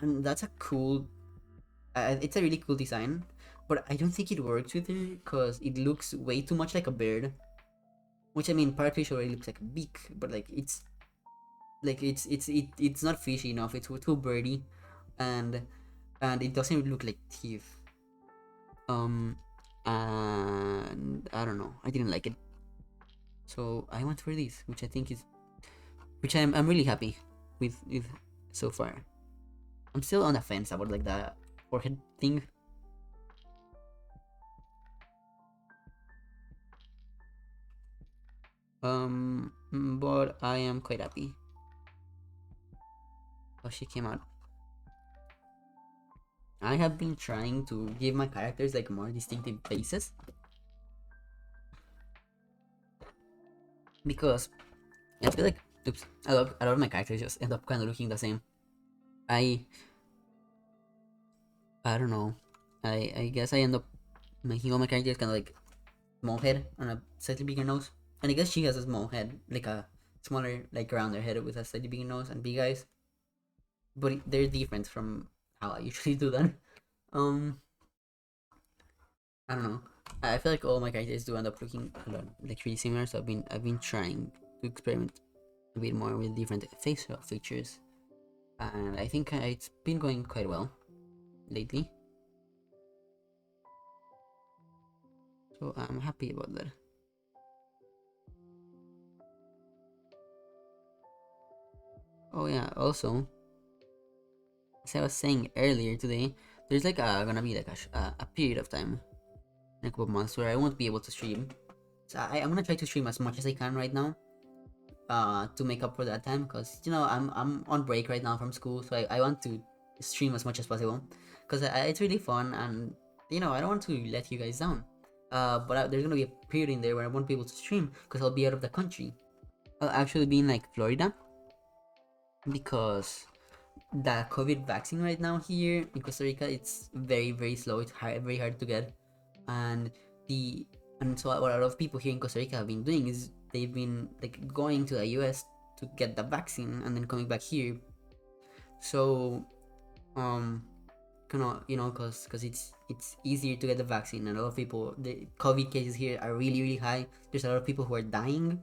and that's a cool. It's a really cool design, but I don't think it works with her because it looks way too much like a bird. Which I mean, parrotfish already looks like a beak, but like it's not fishy enough. It's too birdy, and it doesn't look like teeth. Um, and I don't know. I didn't like it, so I went for this, which I think is, which I'm really happy with so far. I'm still on the fence about like the forehead thing. But I am quite happy how she came out. I have been trying to give my characters like more distinctive faces because I feel like oops, a lot of my characters just end up kind of looking the same. I I don't know. I guess I end up making all my characters kind of like small head and a slightly bigger nose. And I guess she has a small head, like a smaller, like rounder head with a slightly bigger nose and big eyes. But they're different from how I usually do that. Um, I don't know. I feel like all my characters do end up looking a lot like really similar. So I've been trying to experiment a bit more with different facial features, and I think it's been going quite well lately. So I'm happy about that. Oh yeah, also, as I was saying earlier today, there's like gonna be like a period of time in a couple of months where I won't be able to stream. So I'm gonna try to stream as much as I can right now, to make up for that time, because I'm on break right now from school, so I want to stream as much as possible, because it's really fun, and I don't want to let you guys down. But there's gonna be a period in there where I won't be able to stream because I'll be out of the country. I'll actually be in like Florida because the COVID vaccine right now here in Costa Rica, it's very very slow. It's very hard to get, and the and so what a lot of people here in Costa Rica have been doing is they've been like going to the US to get the vaccine and then coming back here. So um because it's easier to get the vaccine, and a lot of people, the COVID cases here are really really high. There's a lot of people who are dying,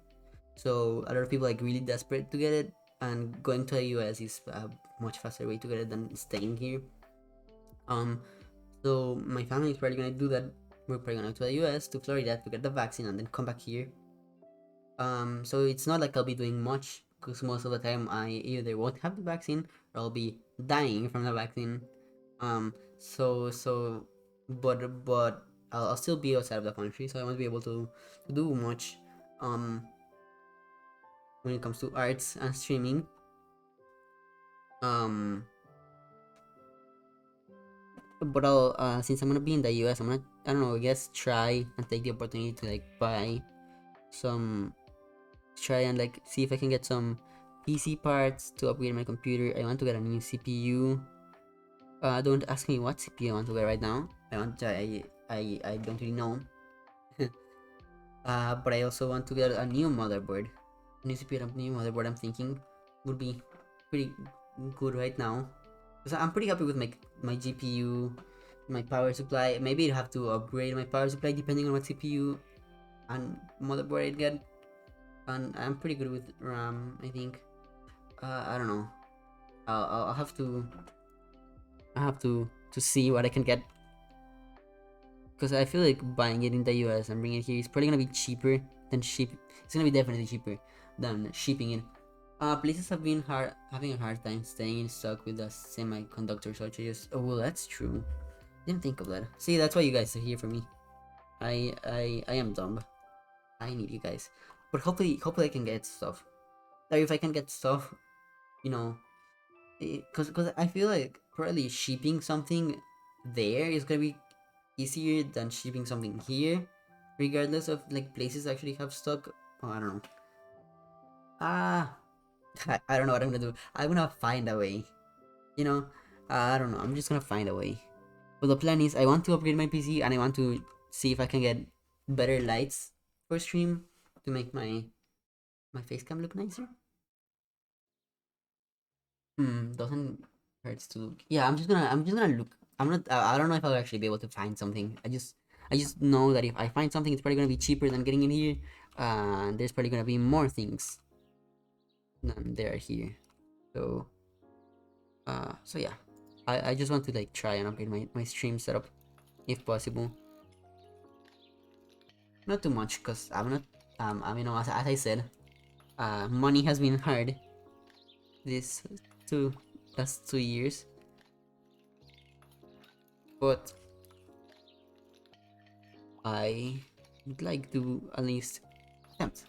so a lot of people like really desperate to get it, and going to the US is a much faster way to get it than staying here. Um, so my family is probably gonna do that. We're probably gonna go to the US to Florida to get the vaccine and then come back here. So it's not like I'll be doing much because most of the time I either won't have the vaccine or I'll be dying from the vaccine. So but I'll still be outside of the country, so I won't be able to do much. Um, when it comes to arts and streaming. Um, but I'll since I'm gonna be in the US, I'm gonna, I don't know, I guess try and take the opportunity to like buy some, try and like see if I can get some PC parts to upgrade my computer. I want to get a new CPU. Don't ask me what CPU I want to get right now. I don't really know. But I also want to get a new motherboard. A new CPU and a new motherboard, I'm thinking would be pretty good right now. Because I'm pretty happy with my GPU, my power supply. Maybe I'd have to upgrade my power supply depending on what CPU and motherboard I get. And I'm pretty good with RAM, I think. I don't know. I'll have to. I have to see what I can get, because I feel like buying it in the US and bringing it here is probably gonna be cheaper than ship. It's gonna be definitely cheaper than shipping it. Places have been having a hard time staying in stock with the semiconductor shortages. Oh well, that's true. Didn't think of that. See, that's why you guys are here for me. I am dumb. I need you guys. But hopefully I can get stuff. Like if I can get stuff, you know, because I feel like probably shipping something there is gonna be easier than shipping something here, regardless of like places actually have stock. Oh, I don't know. Ah, I don't know what I'm gonna do. I'm gonna find a way. You know, I don't know. I'm just gonna find a way. But the plan is I want to upgrade my PC and I want to see if I can get better lights for stream to make my face cam look nicer. Doesn't hurts to look. Yeah, I'm just gonna look. I'm not. I don't know if I'll actually be able to find something. I just know that if I find something, it's probably gonna be cheaper than getting in here. There's probably gonna be more things than there are here. So so yeah, I just want to like try and upgrade my stream setup if possible. Not too much, cause I'm not. I mean, as I said, money has been hard this two last 2 years, but I would like to at least attempt.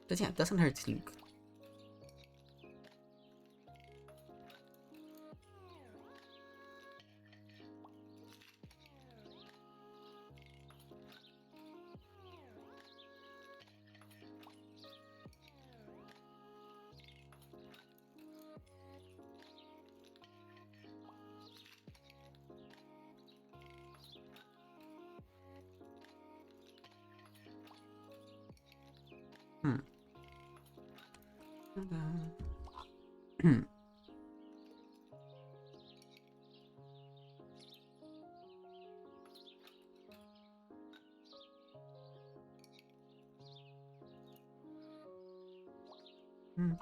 But yeah, it doesn't hurt to look. Hmm. Hmm.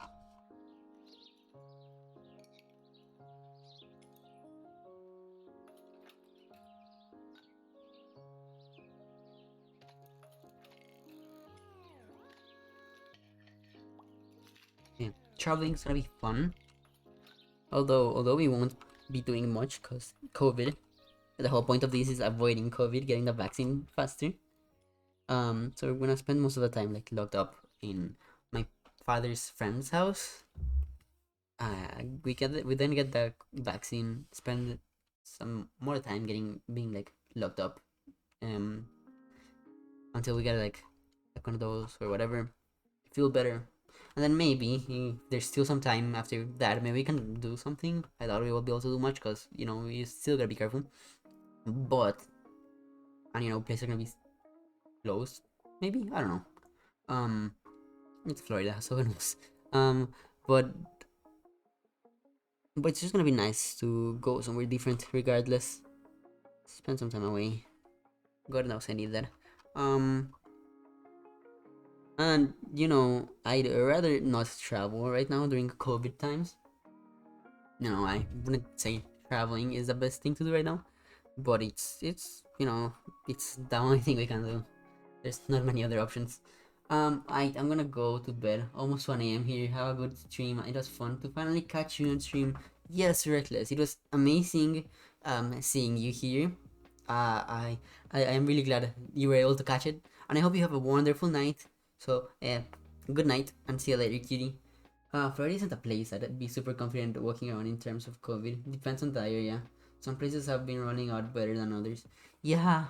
Yeah, traveling's gonna be fun. Although we won't be doing much because COVID. The whole point of this is avoiding COVID, getting the vaccine faster. So we're gonna spend most of the time like locked up in my father's friend's house. We then get the vaccine, spend some more time being like locked up, um, until we get like one of those or whatever, feel better, and then maybe if there's still some time after that, maybe we can do something. I doubt we will be able to do much because we still gotta be careful, but and places are gonna be closed. Maybe I don't know. Um, it's Florida, so who knows? Um, but it's just gonna be nice to go somewhere different, regardless. Spend some time away. God knows I need that. Um, and I'd rather not travel right now during COVID times. I wouldn't say traveling is the best thing to do right now, but it's the only thing we can do. There's not many other options. I'm gonna go to bed. Almost 1 a.m. here. Have a good stream. It was fun to finally catch you on stream. Yes, Reckless. It was amazing seeing you here. I am really glad you were able to catch it, and I hope you have a wonderful night. So good night, and see you later, cutie. Florida isn't a place I'd be super confident walking around in terms of COVID. Depends on the area. Some places have been running out better than others. Yeah,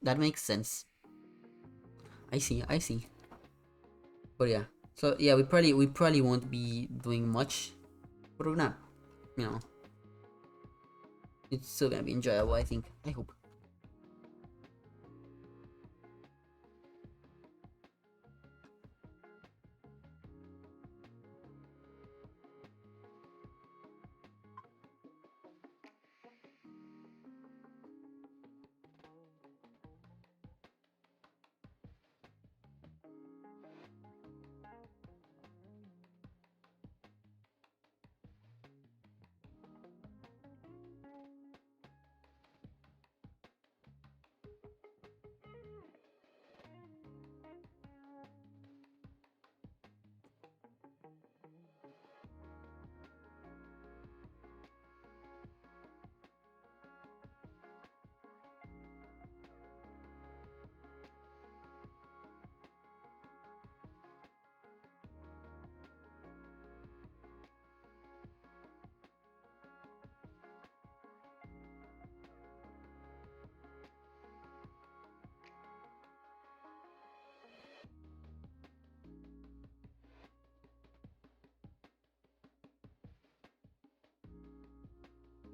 that makes sense. I see, I see. But yeah, so yeah, we probably won't be doing much, but we're not. You know, it's still gonna be enjoyable. I think. I hope.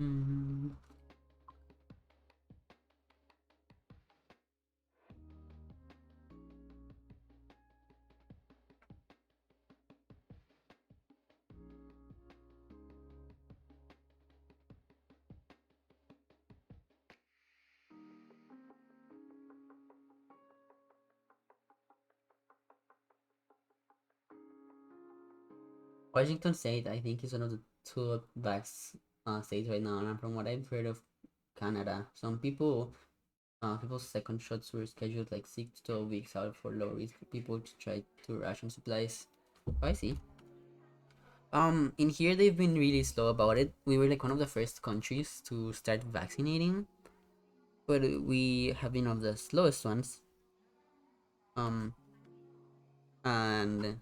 Mm. Washington State, I think, is one of the two best states right now, and from what I've heard of Canada, some people, people's second shots were scheduled like 6 to 12 weeks out for low risk people to try to ration supplies. Oh, I see. In here they've been really slow about it. We were like one of the first countries to start vaccinating, but we have been one of the slowest ones. Um, and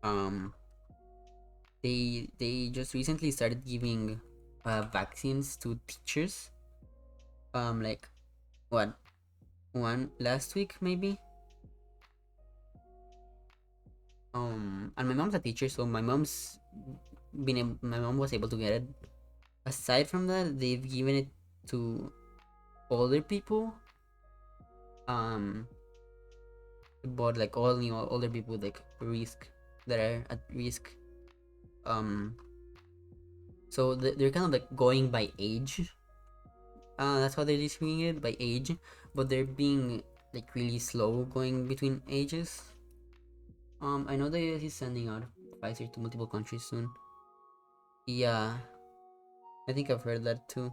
um, they just recently started giving vaccines to teachers. Like what, one last week maybe. And my mom's a teacher, so my mom was able to get it. Aside from that, they've given it to older people. Um, but like all new older people like risk that are at risk. Um, so they're kind of like going by age. That's how they're distributing it by age, but they're being like really slow going between ages. I know that he's sending out Pfizer to multiple countries soon. Yeah, I think I've heard that too.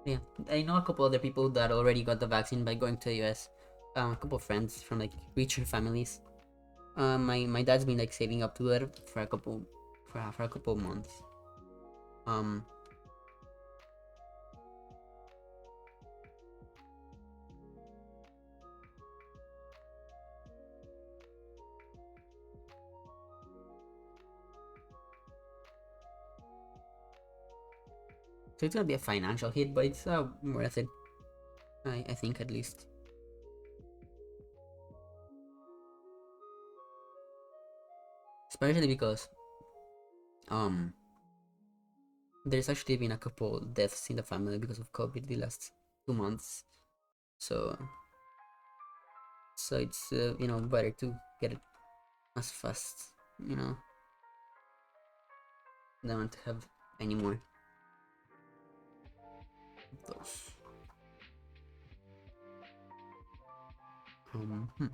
Yeah, I know a couple other people that already got the vaccine by going to the US. A couple friends from like richer families. My dad's been like saving up to that for a couple months. Um, so it's gonna be a financial hit, but it's worth it. I think at least. Especially because um there's actually been a couple deaths in the family because of COVID the last 2 months. So it's better to get it as fast, than want to have any more of those. Hmm.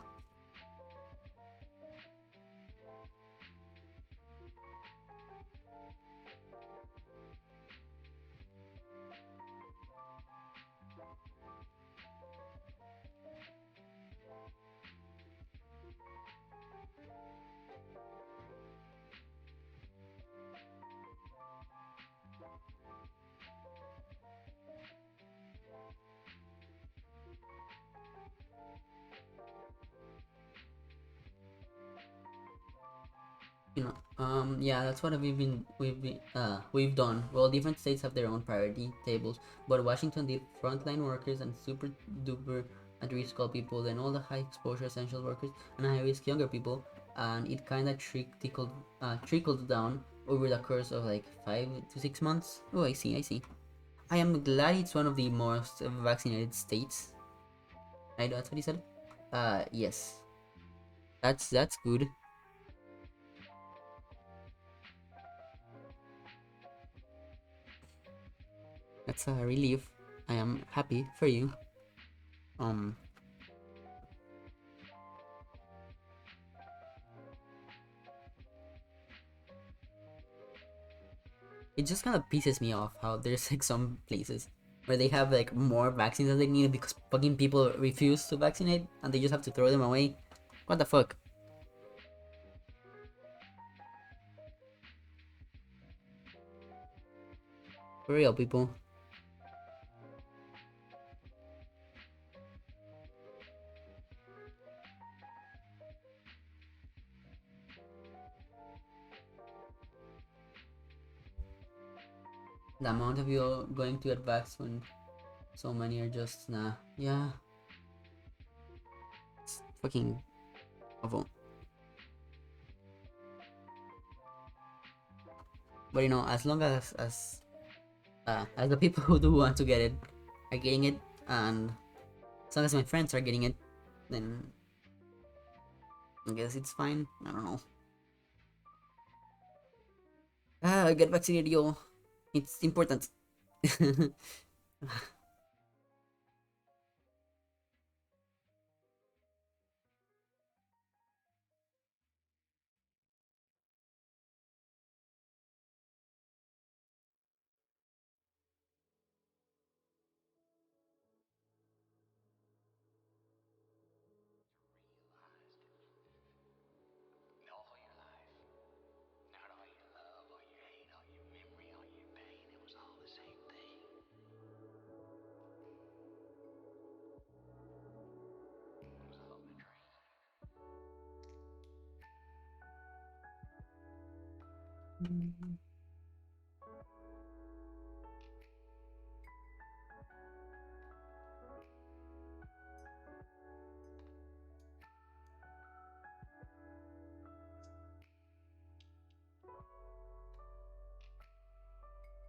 Yeah, that's what we've done. Well, different states have their own priority tables, but Washington did frontline workers and super duper at risk people, then all the high exposure essential workers and high risk younger people, and it kind of trickled down over the course of like 5 to 6 months. Oh, I see. I am glad it's one of the most vaccinated states. I know that's what he said. Yes, that's good. That's a relief. I am happy for you. Um, it just kind of pisses me off how there's like some places where they have like more vaccines than they need because fucking people refuse to vaccinate and they just have to throw them away. What the fuck? For real, people. The amount of you going to advance when so many are just nah. Yeah. It's fucking awful. But you know, as long as the people who do want to get it are getting it, and as long as my friends are getting it, then I guess it's fine. I don't know. Get vaccinated, yo. It's important.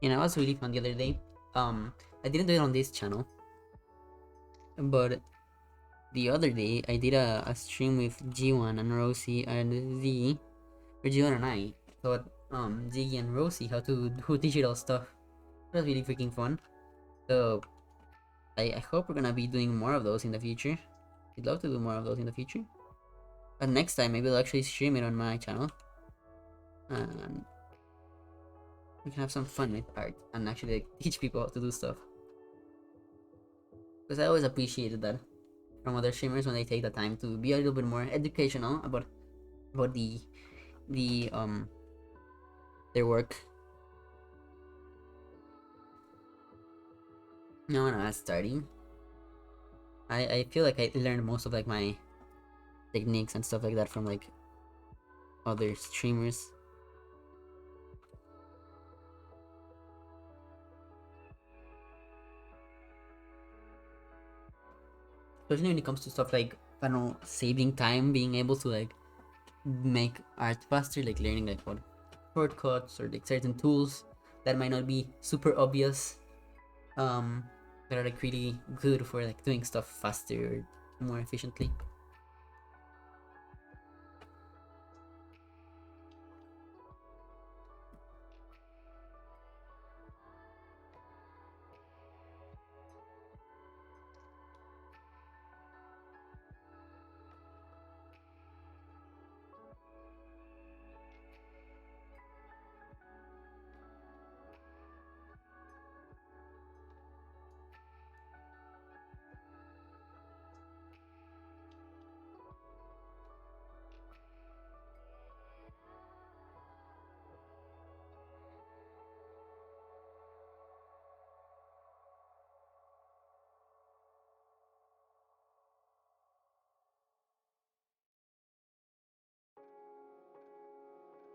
You know, it was really fun the other day. I didn't do it on this channel, but the other day I did a stream with G1 and Rosie and Z, or G1 and I taught Ziggy and Rosie how to do digital stuff. It was really freaking fun. So I hope we're gonna be doing more of those in the future. I'd love to do more of those in the future. And next time maybe I'll actually stream it on my channel, and we can have some fun with art and actually like, teach people how to do stuff. Because I always appreciated that from other streamers when they take the time to be a little bit more educational about the their work. No, when I was starting, I feel like I learned most of like my techniques and stuff like that from like other streamers. Especially when it comes to stuff like, I don't know, saving time, being able to like make art faster, like learning like what shortcuts or like certain tools that might not be super obvious, that are like really good for like doing stuff faster or more efficiently.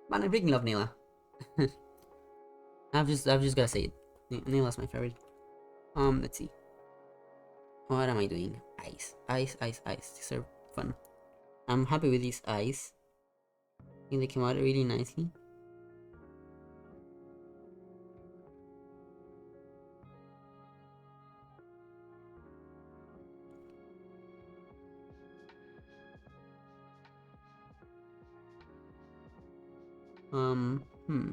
Man, I freaking love Neela. I've just gotta say it. Neela's my favorite. Let's see. What am I doing? Ice, ice, ice, ice. These are fun. I'm happy with these eyes. I think they came out really nicely. Hmm.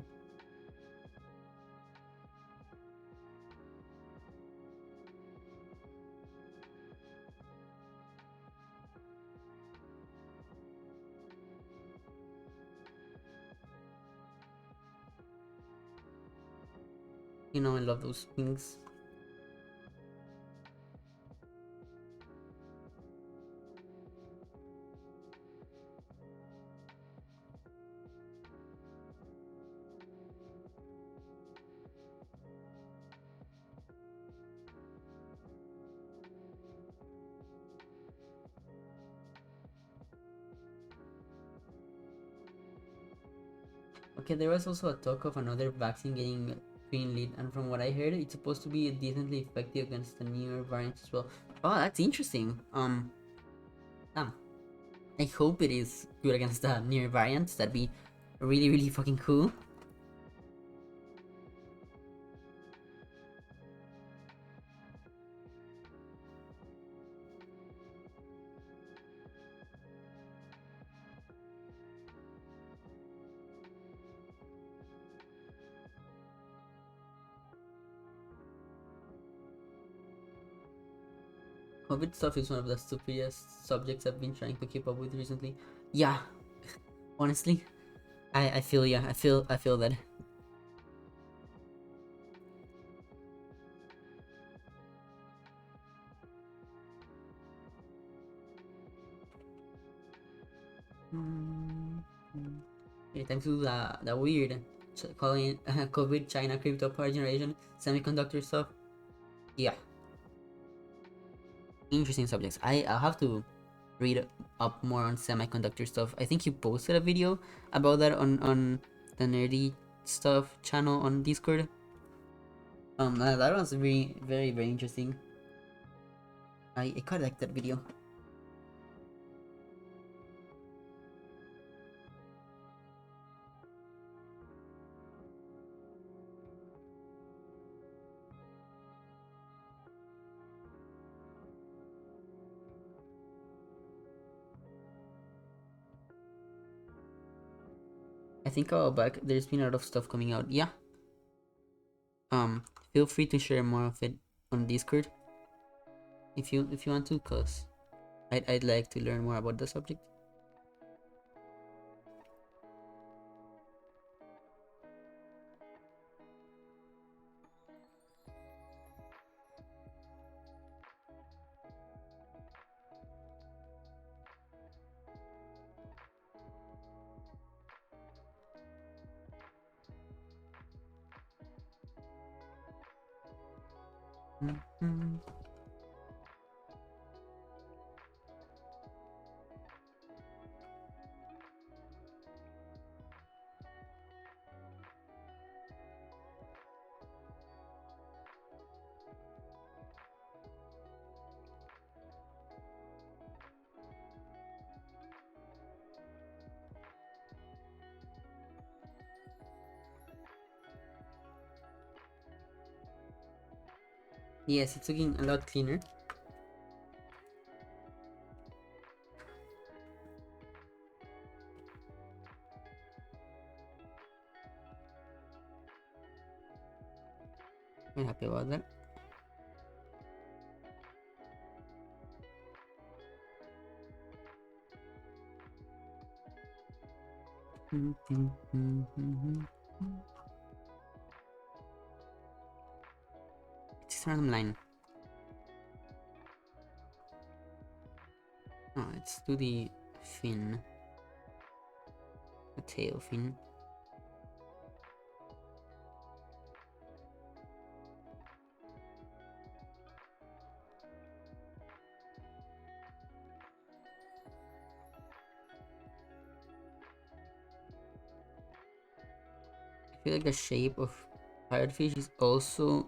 You know, I love those things. Okay, there was also a talk of another vaccine getting greenlit, and from what I heard, it's supposed to be decently effective against the newer variants as well. Oh, that's interesting. Damn. I hope it is good against the newer variants. That'd be really, really fucking cool. COVID stuff is one of the stupidest subjects I've been trying to keep up with recently. Yeah, honestly, I feel yeah, I feel that. Okay, thanks to the weird calling it COVID China crypto power generation semiconductor stuff. Yeah, interesting subjects. I'll have to read up more on semiconductor stuff. I think you posted a video about that on the nerdy stuff channel on Discord. That was very very interesting. I quite like that video. I think a while back there's been a lot of stuff coming out. Yeah. Feel free to share more of it on Discord if you want to, cause I'd like to learn more about the subject. Yes, it's looking a lot cleaner. I'm happy about that. It's a random line. Oh, let's do the fin. The tail fin. I feel like the shape of parrotfish is also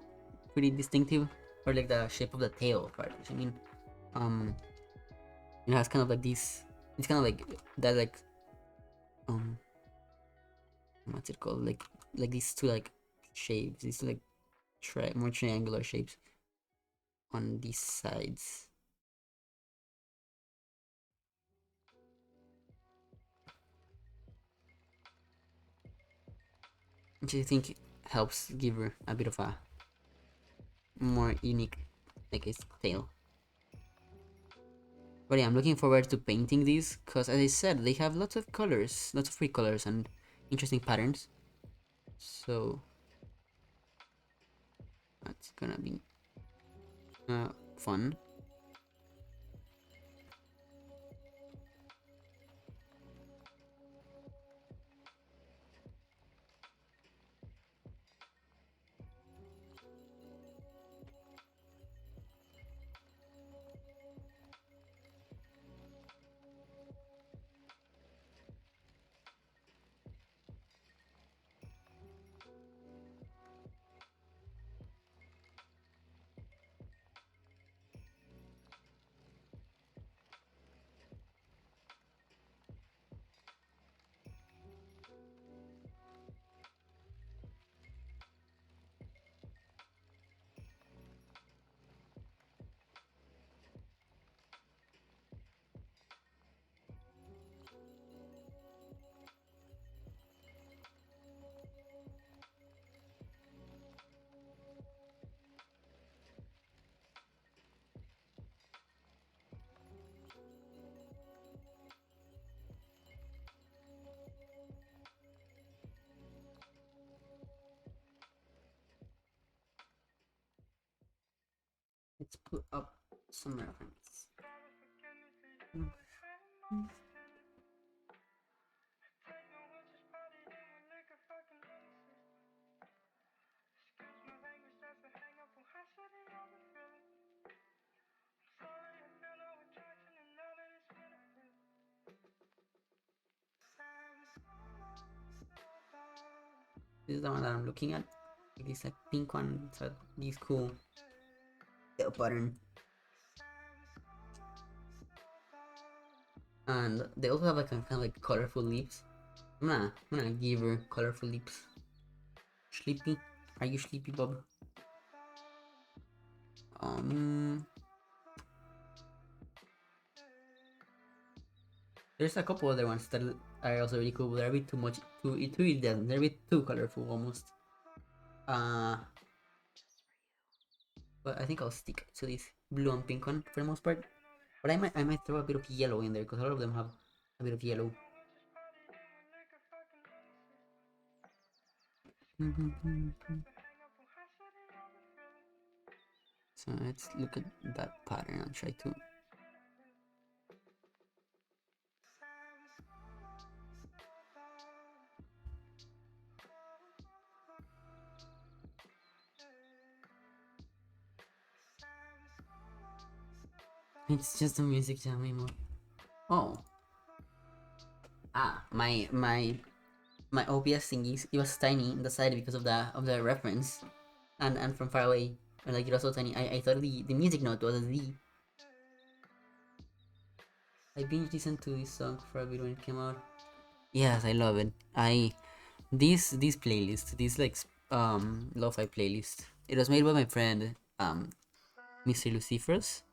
pretty distinctive, or like the shape of the tail of parrotfish. I mean, it has kind of like this. It's kind of like that, like what's it called? Like these two like shapes. These like more triangular shapes on these sides. Which I think helps give her a bit of a more unique, like, its tail. But yeah, I'm looking forward to painting these, because as I said, they have lots of colors, lots of free colors and interesting patterns. So that's gonna be fun. Let's put up some reference. This is the one that I'm looking at. This like pink one. So this cool little pattern. And they also have like kind of like colorful lips. I'm gonna give her colorful lips. Sleepy? Are you sleepy, Bob? There's a couple other ones that are also really cool, but they're a bit too much. Too iridescent. They're a bit too colorful almost. But I think I'll stick to this blue and pink one for the most part. But I might throw a bit of yellow in there because all of them have a bit of yellow. So let's look at that pattern and try to. It's just a music jam anymore. Oh. My OBS thingies, it was tiny on the side because of the reference. And from far away. And like it was so tiny. I thought the music note was a Z. I binge listened to this song for a bit when it came out. Yes, I love it. This playlist, this like lo-fi playlist. It was made by my friend Mr. Lucifer's,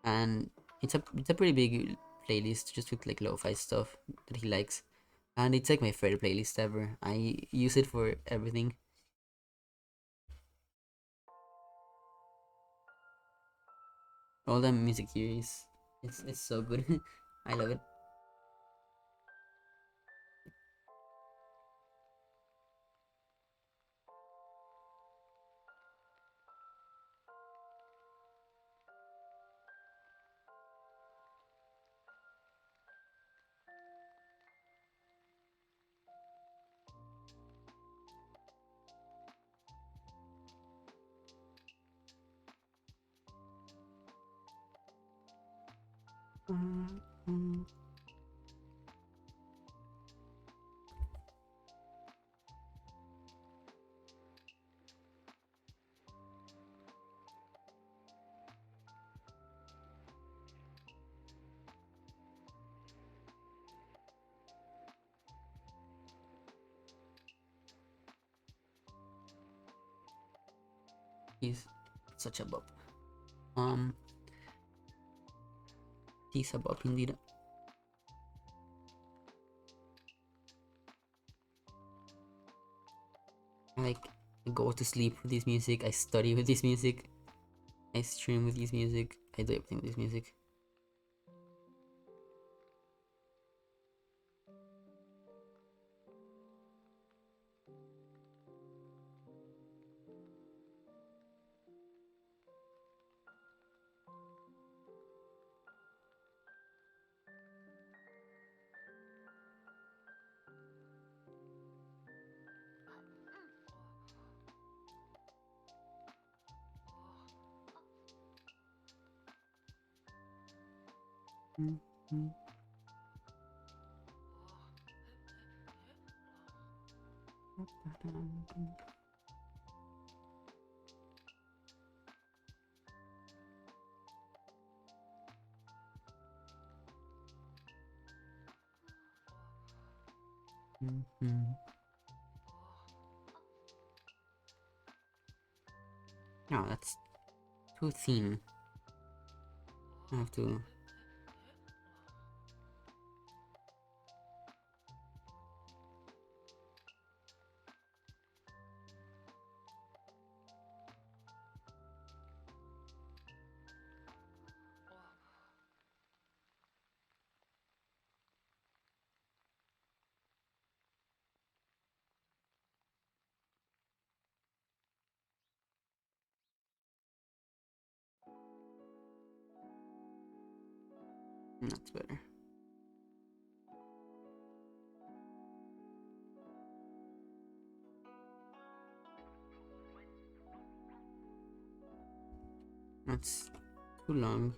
and it's a pretty big playlist just with like lo-fi stuff that he likes, and it's like my favorite playlist ever. I use it for everything. All the music here is it's so good. I love it. He's such a bop. He's a bop indeed. Like, I go to sleep with this music, I study with this music, I stream with this music, I do everything with this music. No, that's too thin. I have to. That's better. That's too long.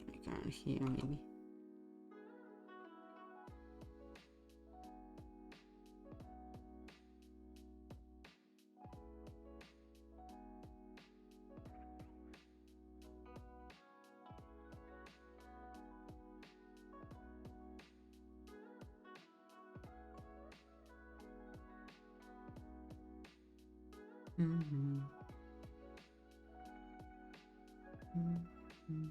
Like around here, maybe. Mm-hmm. Mm-hmm.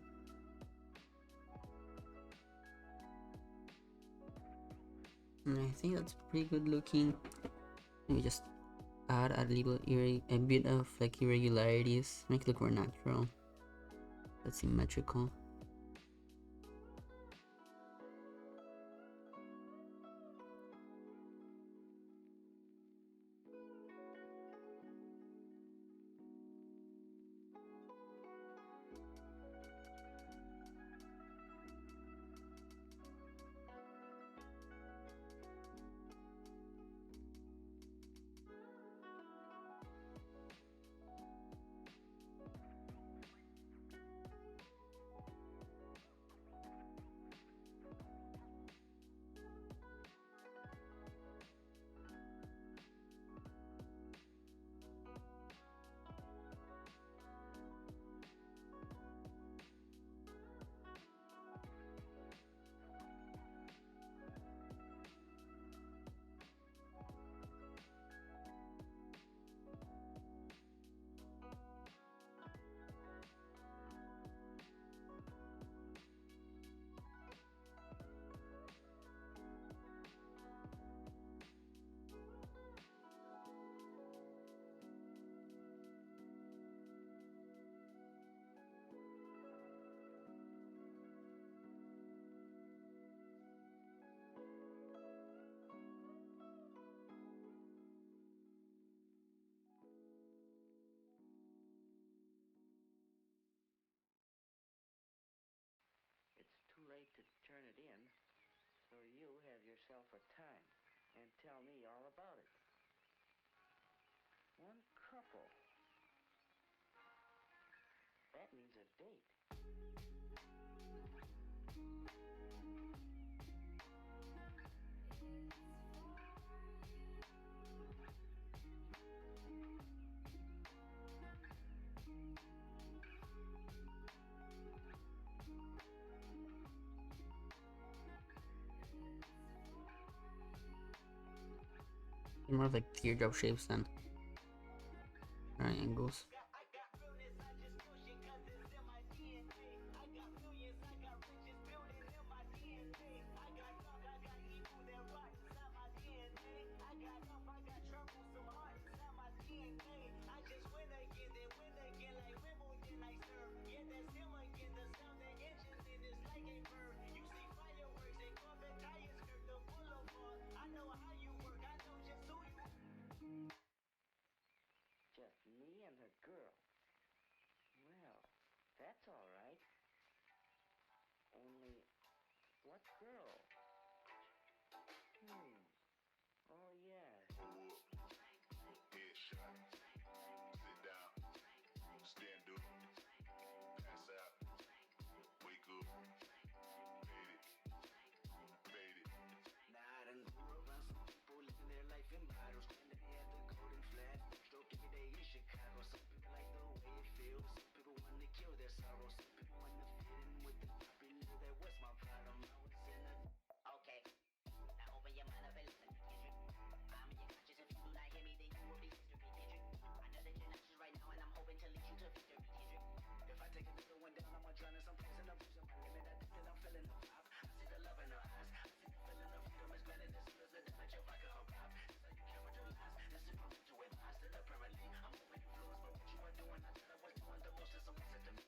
I think that's pretty good looking. Let me just add a little a bit of like irregularities, make it look more natural. That's symmetrical. It's too late to turn it in, so you have yourself a time and tell me all about it. One couple. That means a date. More of like teardrop shapes than triangles. Just me and the girl. Well, that's all right. Only, what girl? Oh, yeah. Headshot. Sit down. Stand up. Pass out. Wake up. Fade it. Fade it. Now I done grew around some people living their life in bottles. Standing at the golden flat. Stroke every day in Chicago. Some people like the way it feels. Some people want to kill their sorrow. Some people want to fit in with the popular. That was my problem. I was in a... Okay. Now open your mind up and listen to Kendrick. I'm in your conscious. If you do not hear me, then you will be history, Kendrick. I know that you're not just right now, and I'm hoping to lead you to victory, Kendrick. If I take another one down, I'ma drown in some place and I'm losing my limit. I think that I'm feeling the vibe. I see the love in her eyes. I see the feeling of freedom is granted. This feels the damage if I can arrive. This how you capitalize. This is for me to advise. Still apparently, I'm over influenced by what you are doing. I thought I was doing the most, and someone said to me,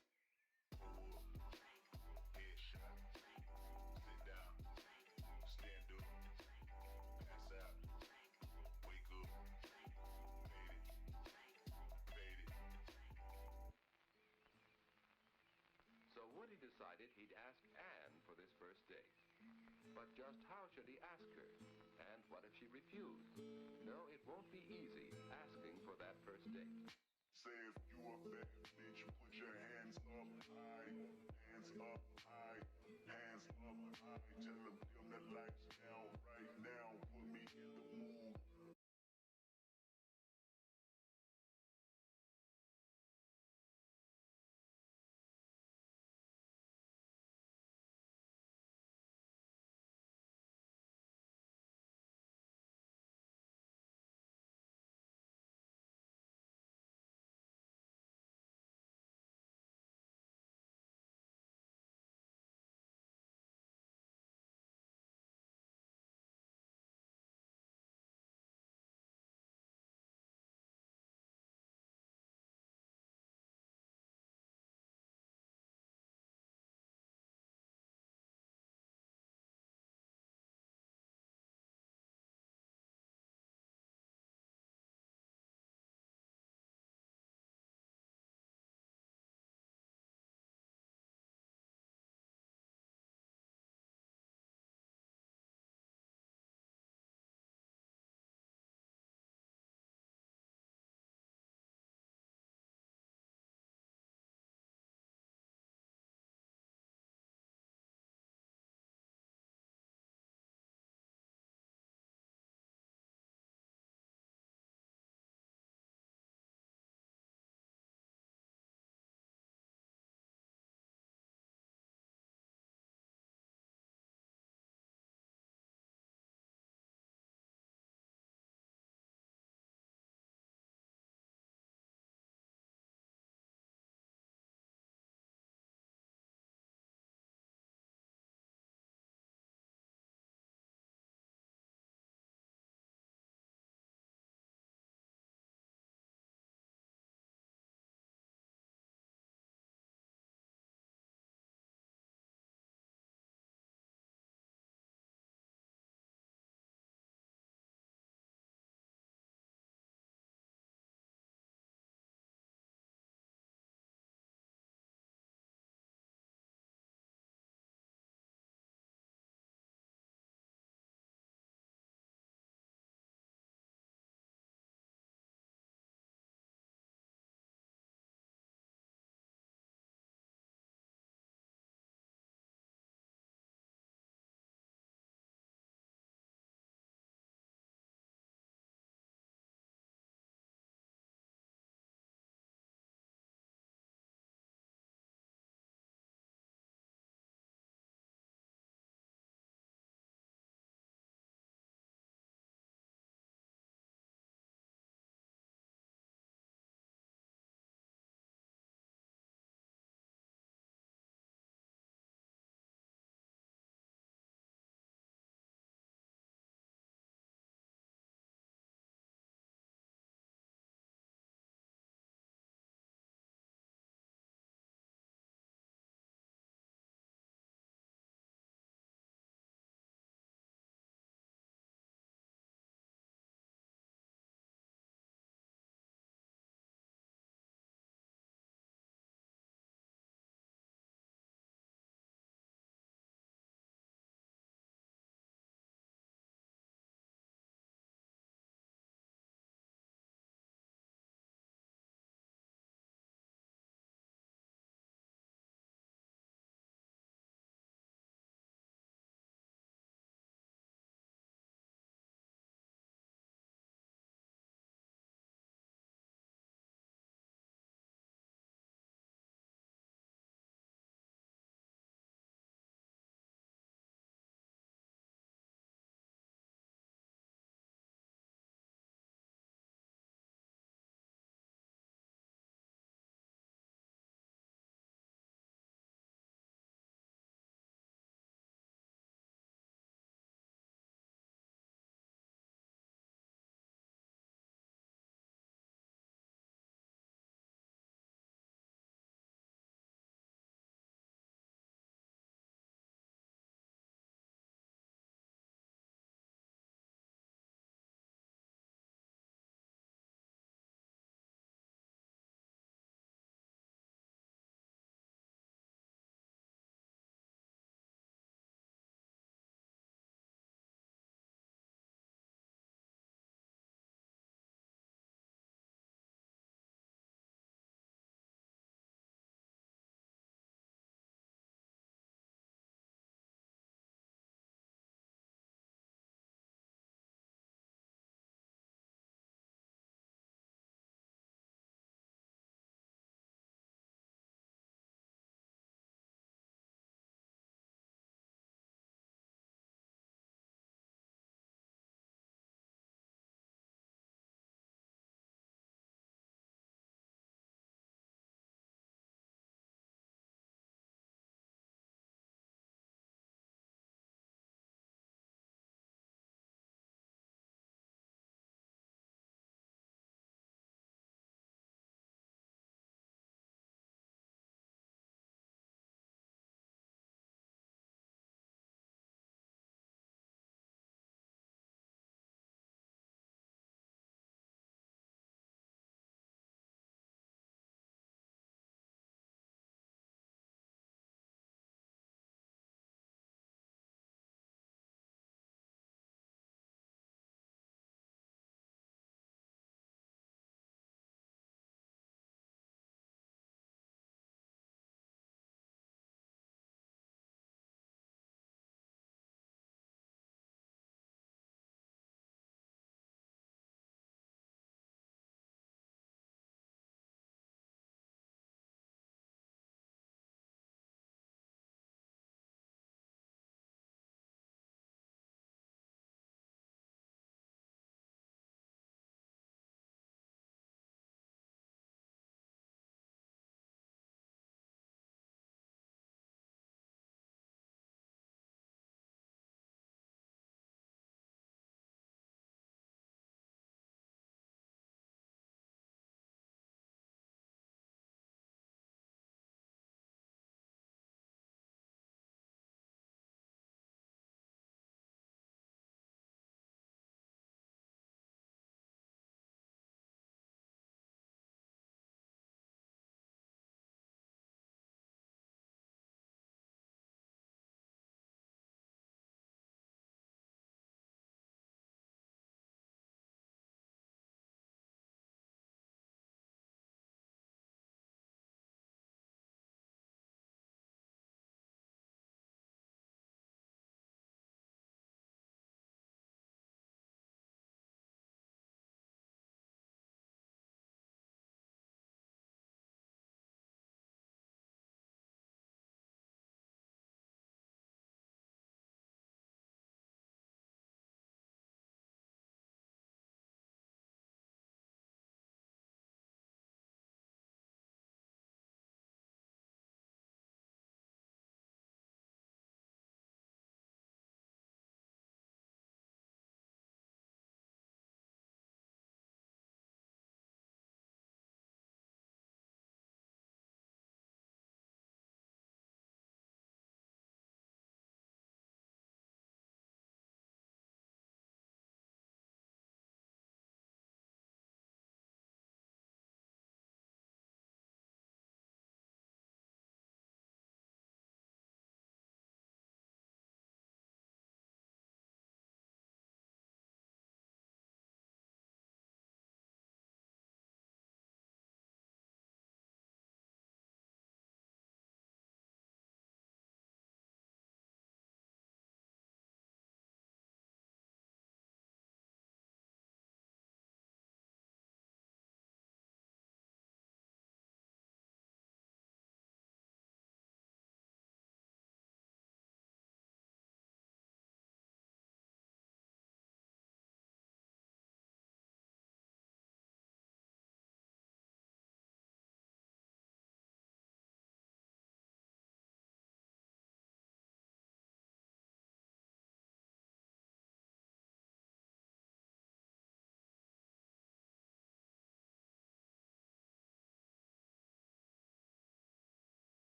decided he'd ask Anne for this first date. But just how should he ask her? And what if she refused? No, it won't be easy asking for that first date. Say if you a bad bitch, put your hands up high, hands up high, hands up high. Tell them dim the lights down right now. Put me in the mood.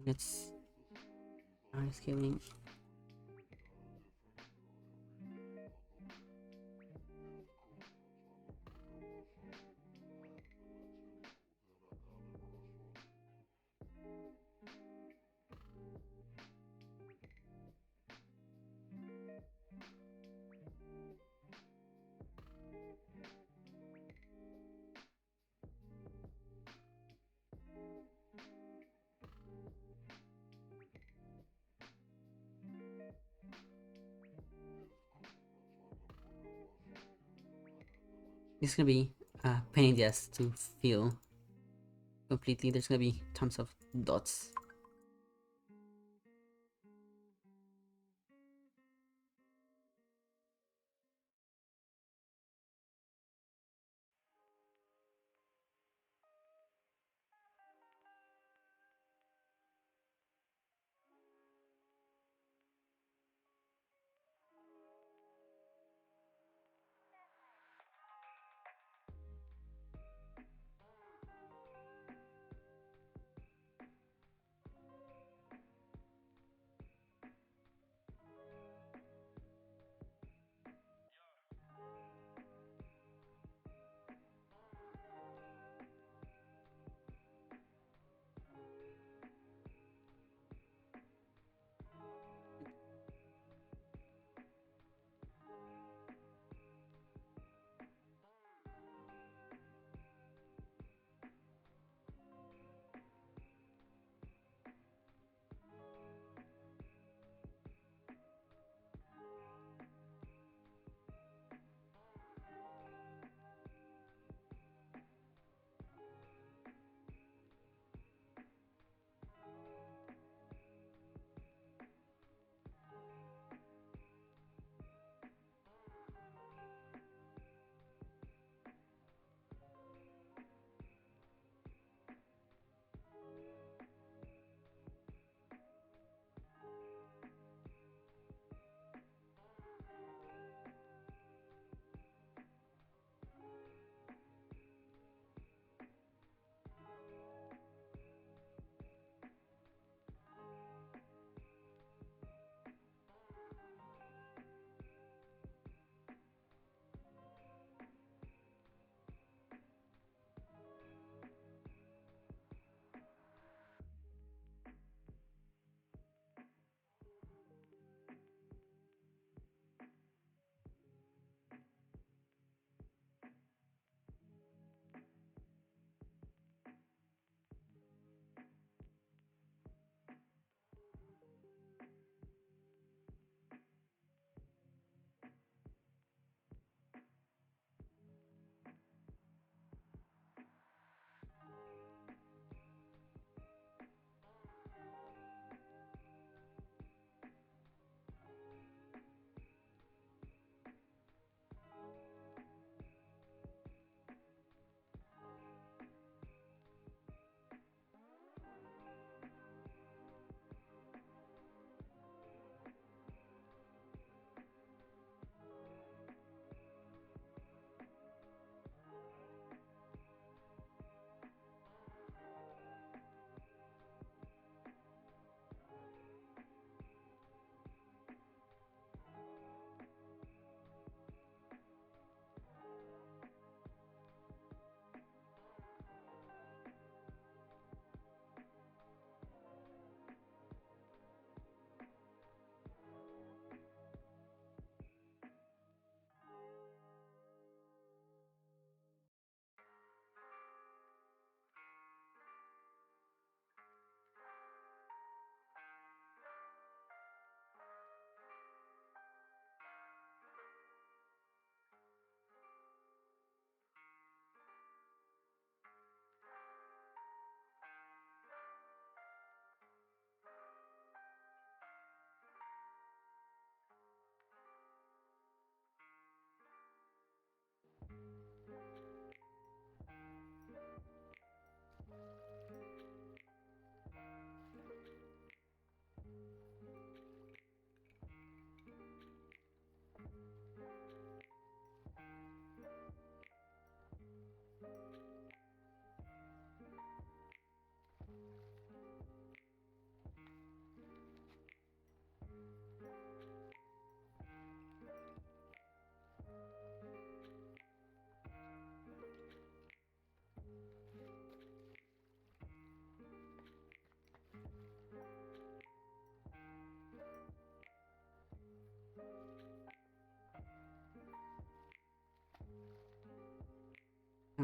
Let's scaling. It's gonna be a pain in the ass to fill completely. There's gonna be tons of dots.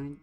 Right.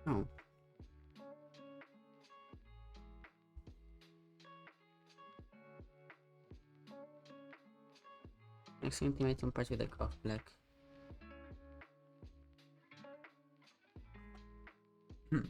Oh. Next intimate some parts with like off black. Hmm.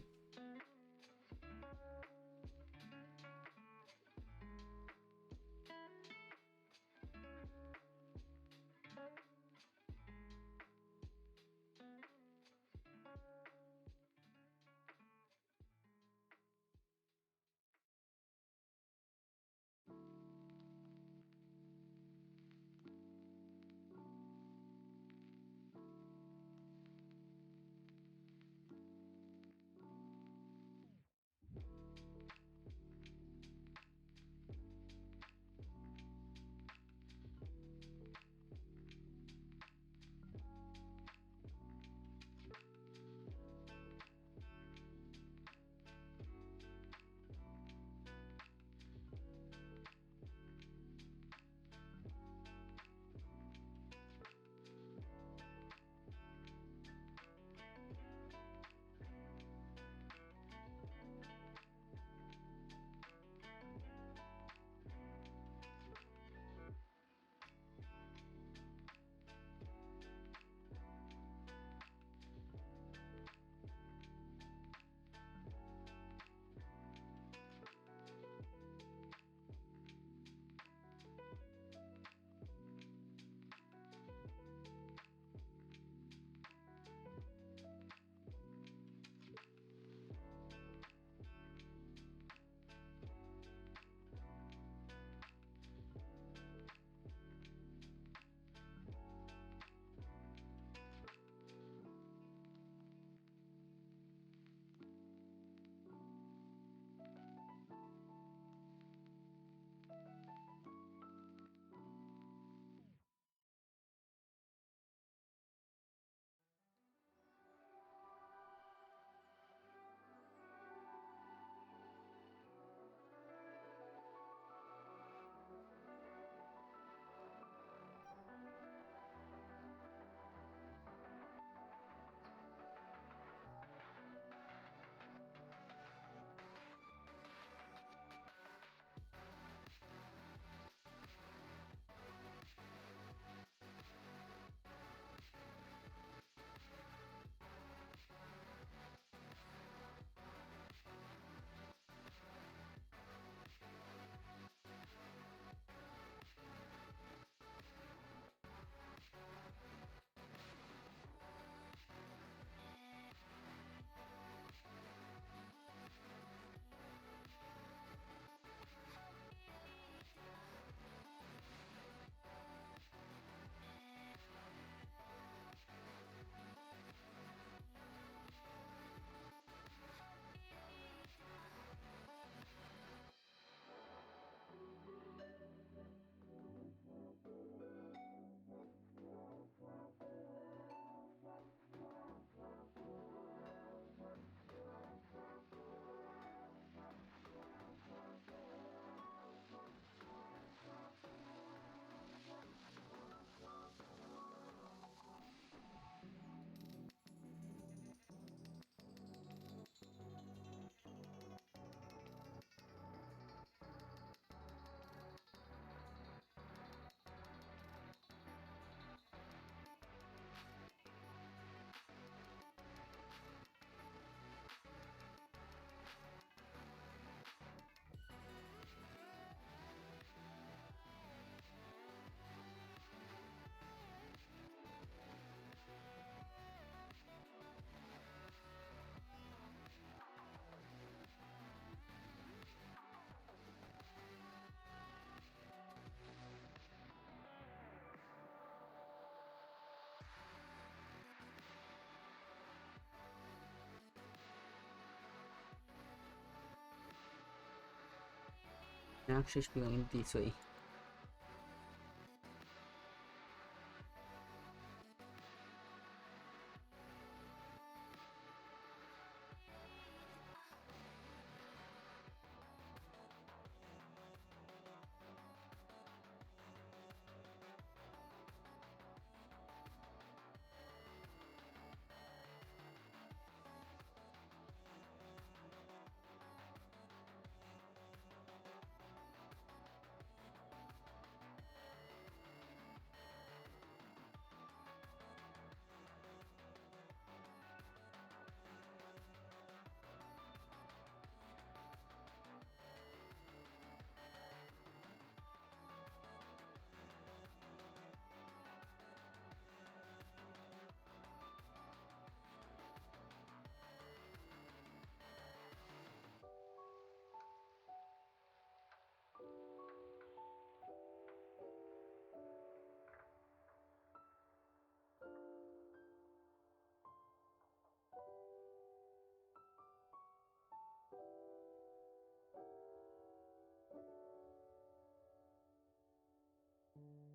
Actually, should be going this way.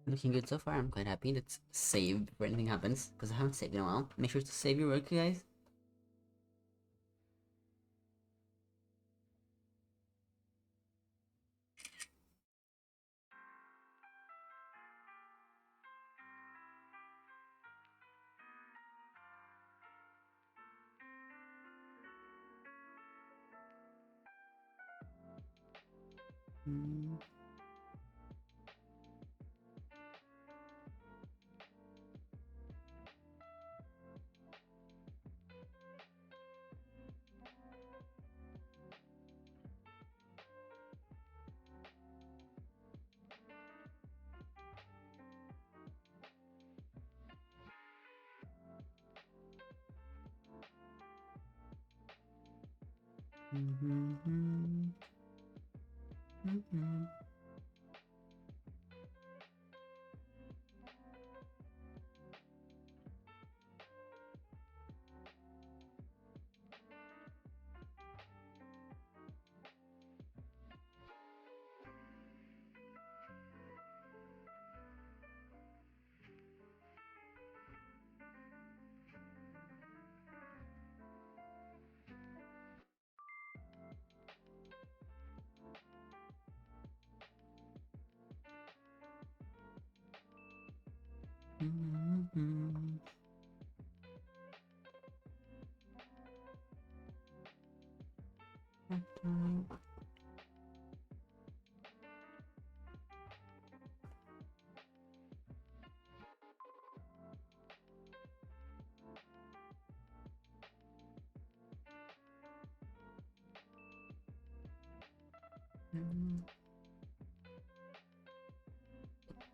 Looking good so far. I'm quite happy. Let's save before anything happens, because I haven't saved in a while. Make sure to save your work, guys.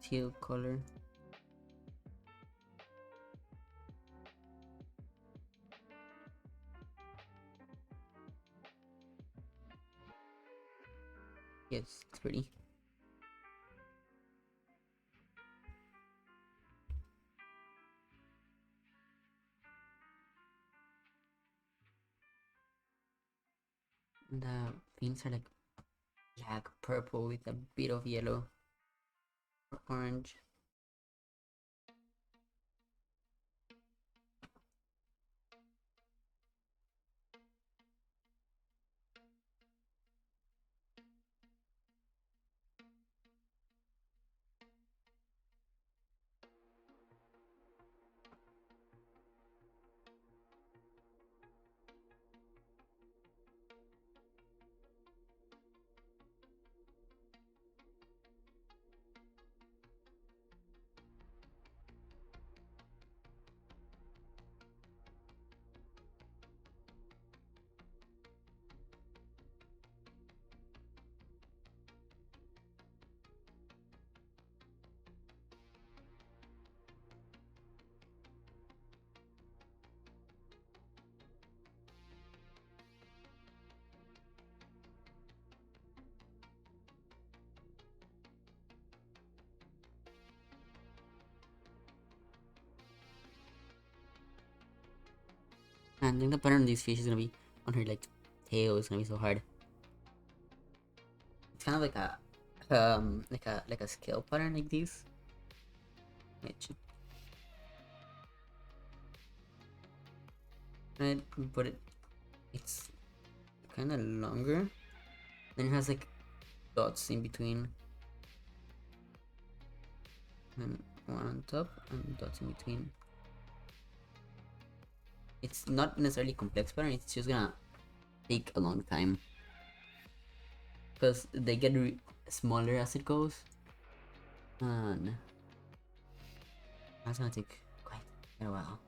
Teal color. Yes, it's pretty. The fins are like black purple with a bit of yellow or orange. And I think the pattern on these fish is gonna be on her like tail. It's gonna be so hard. It's kind of like a like a scale pattern like this. It should, right, but it's kind of longer. Then it has like dots in between, and one on top and dots in between. It's not necessarily complex pattern. It's just gonna take a long time because they get smaller as it goes, and that's gonna take quite a while.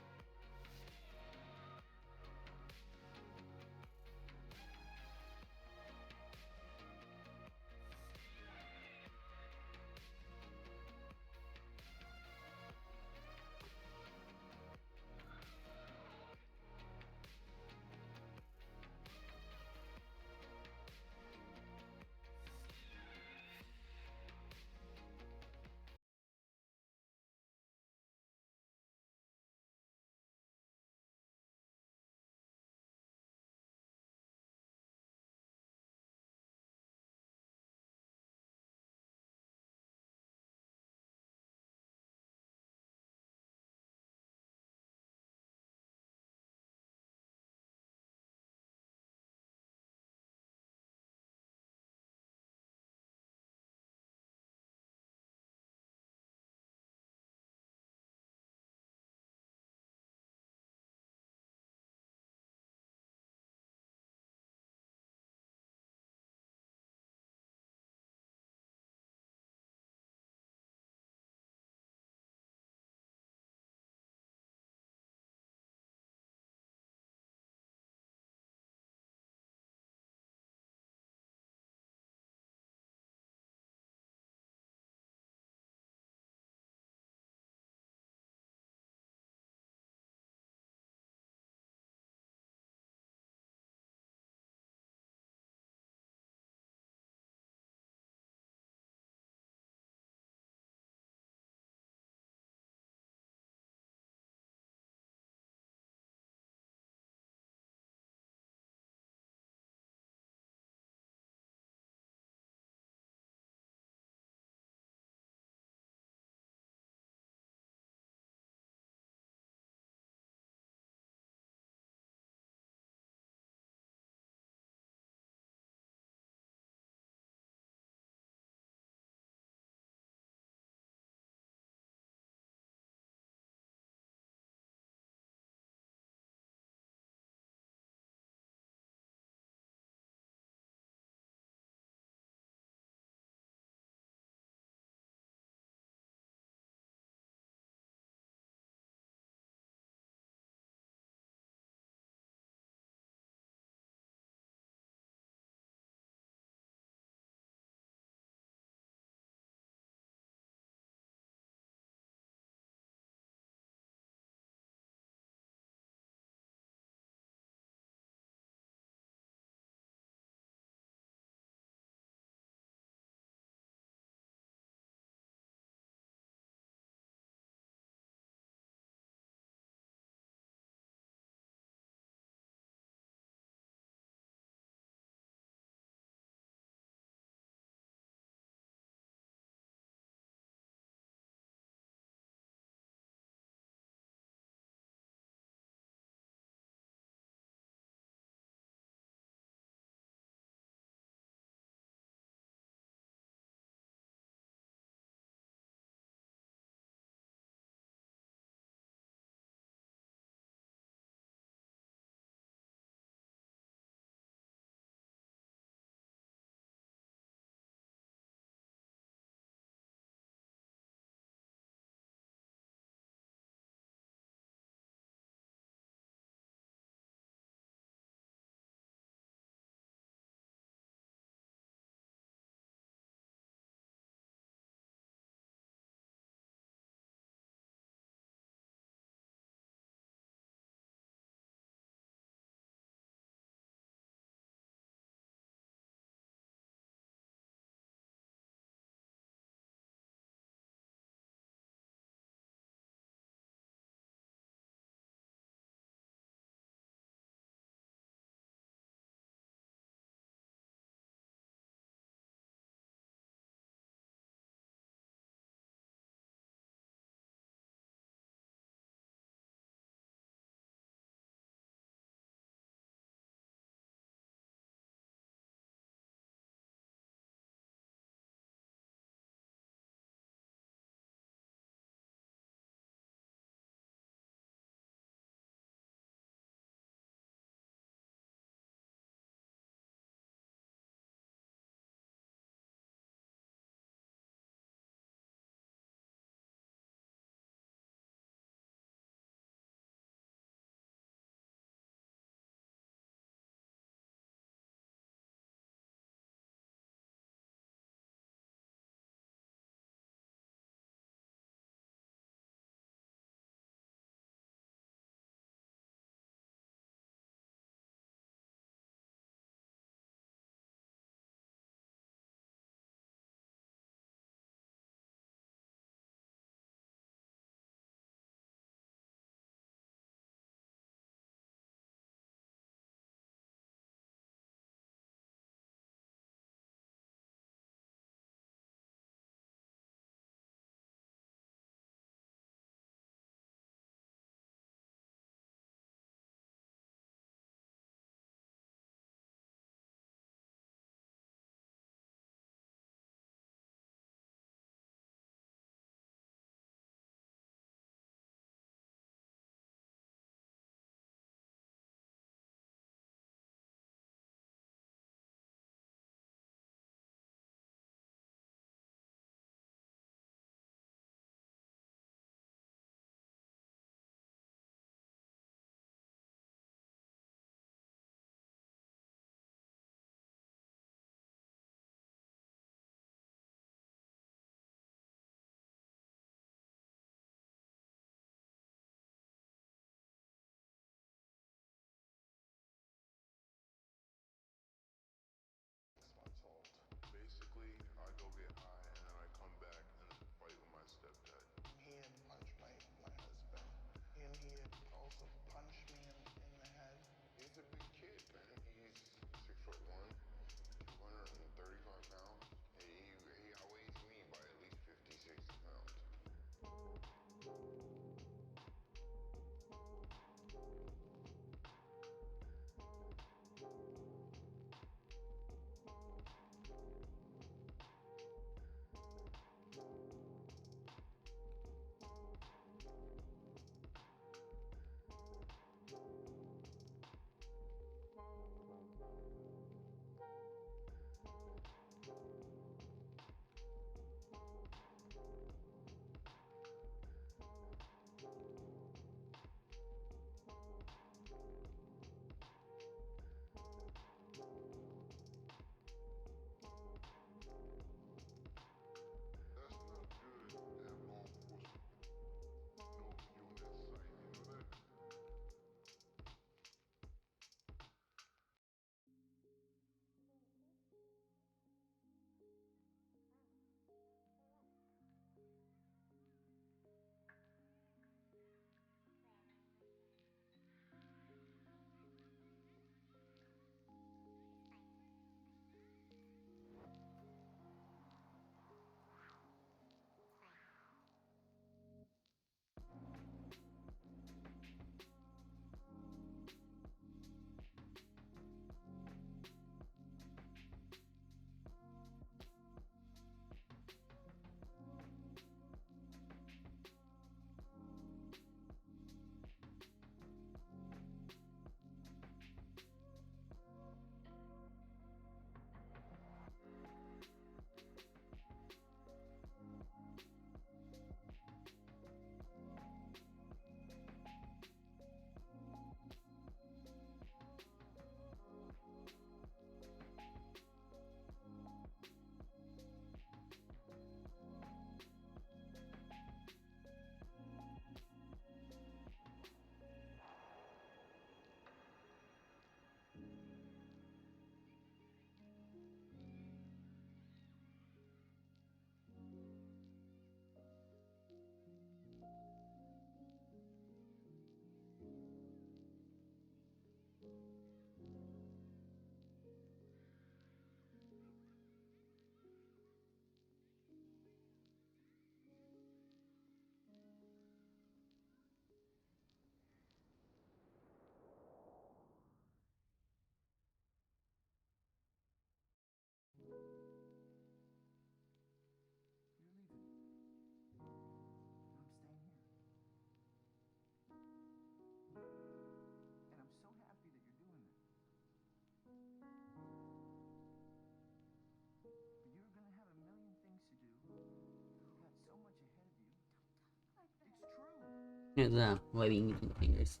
The webbing between the fingers.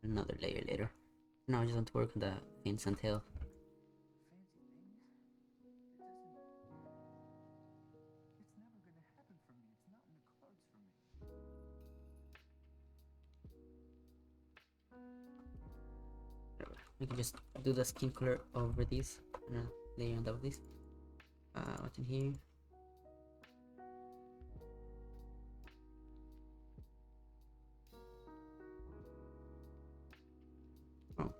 Another layer later. Now I just want to work on the fins and tail. We can just do the skin color over this. Layer on top of this. What's in here? Oh.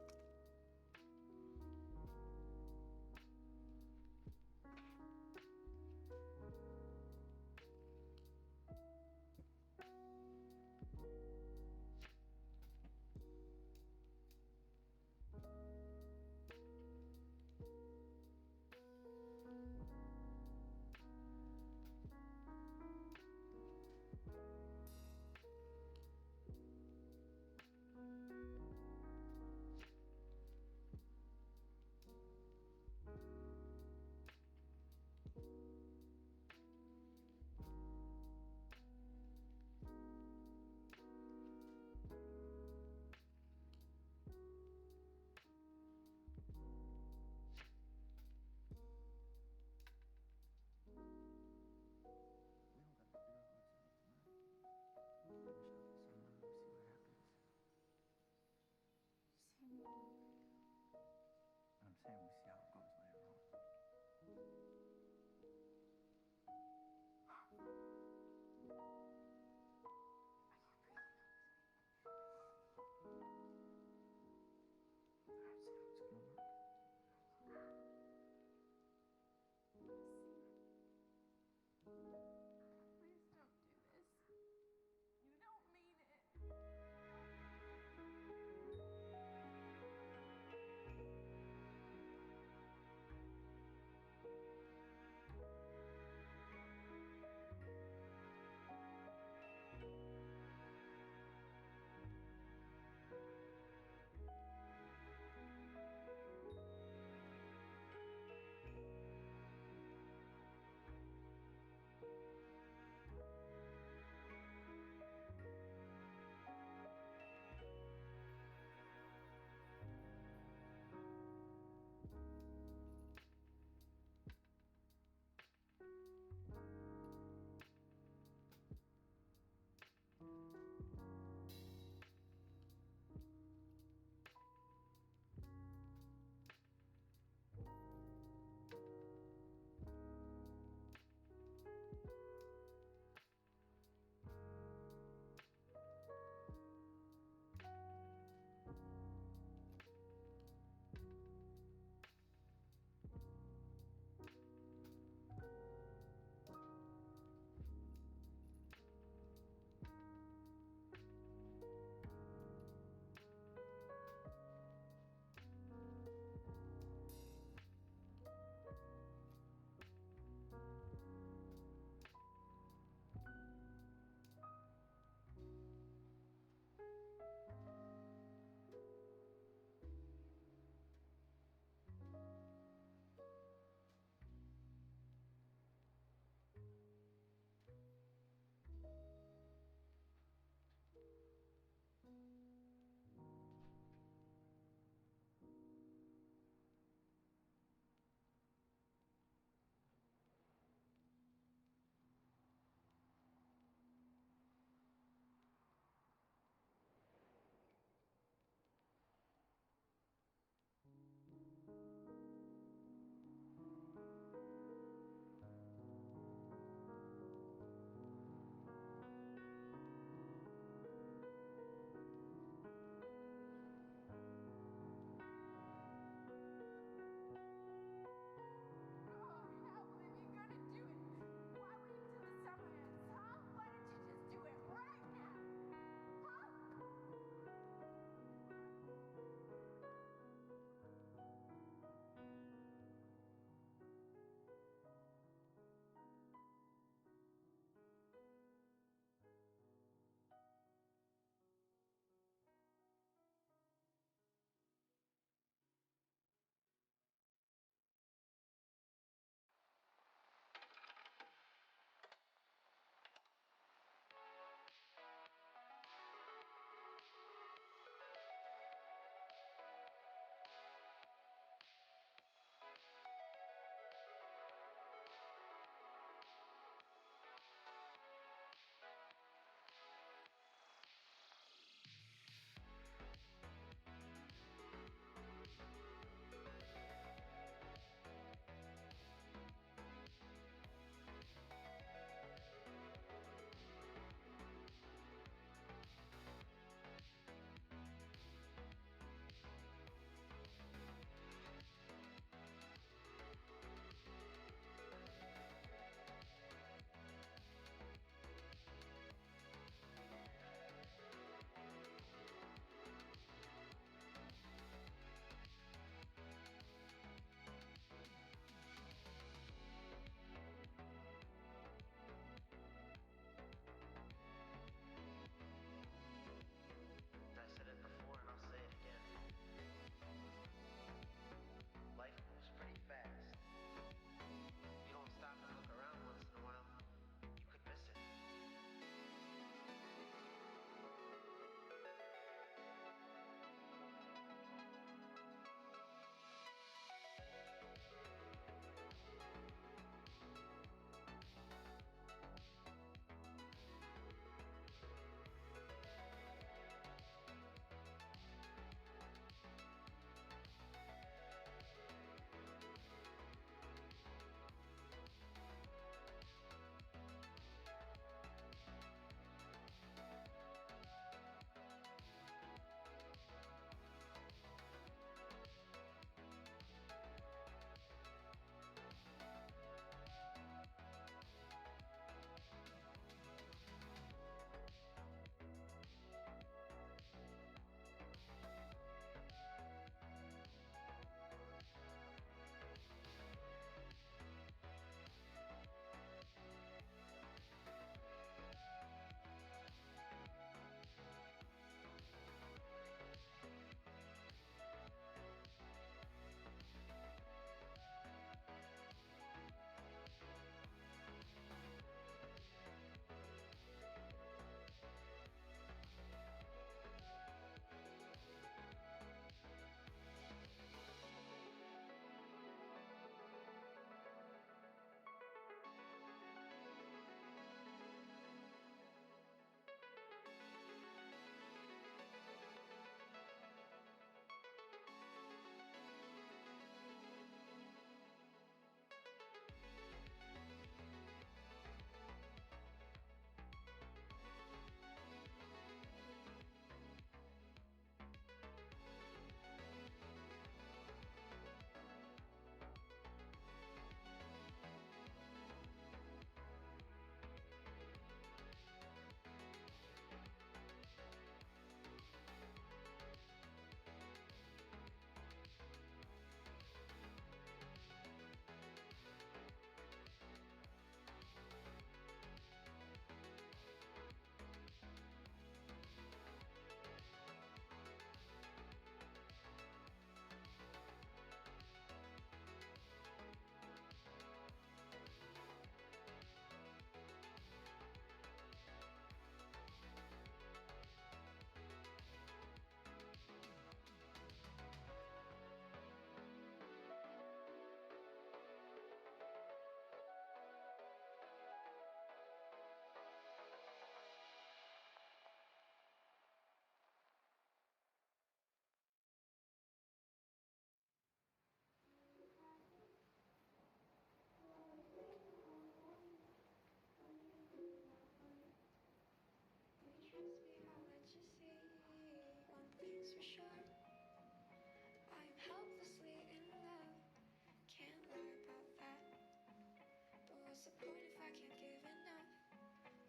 what's the point if I can't give enough?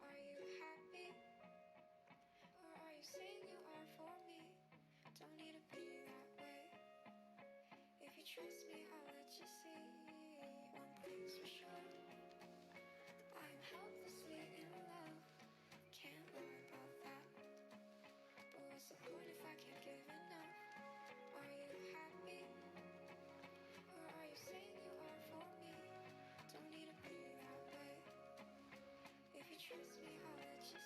Are you happy? Or are you saying you are for me? Don't need to be that way. If you trust me, I'll let you see. One thing's for sure, I'm helplessly in love. Can't lie about that. But what's the point if I can't give enough? Are you happy? Or are you saying you are for me? Don't need to be that way. If you trust me, I'll let you see.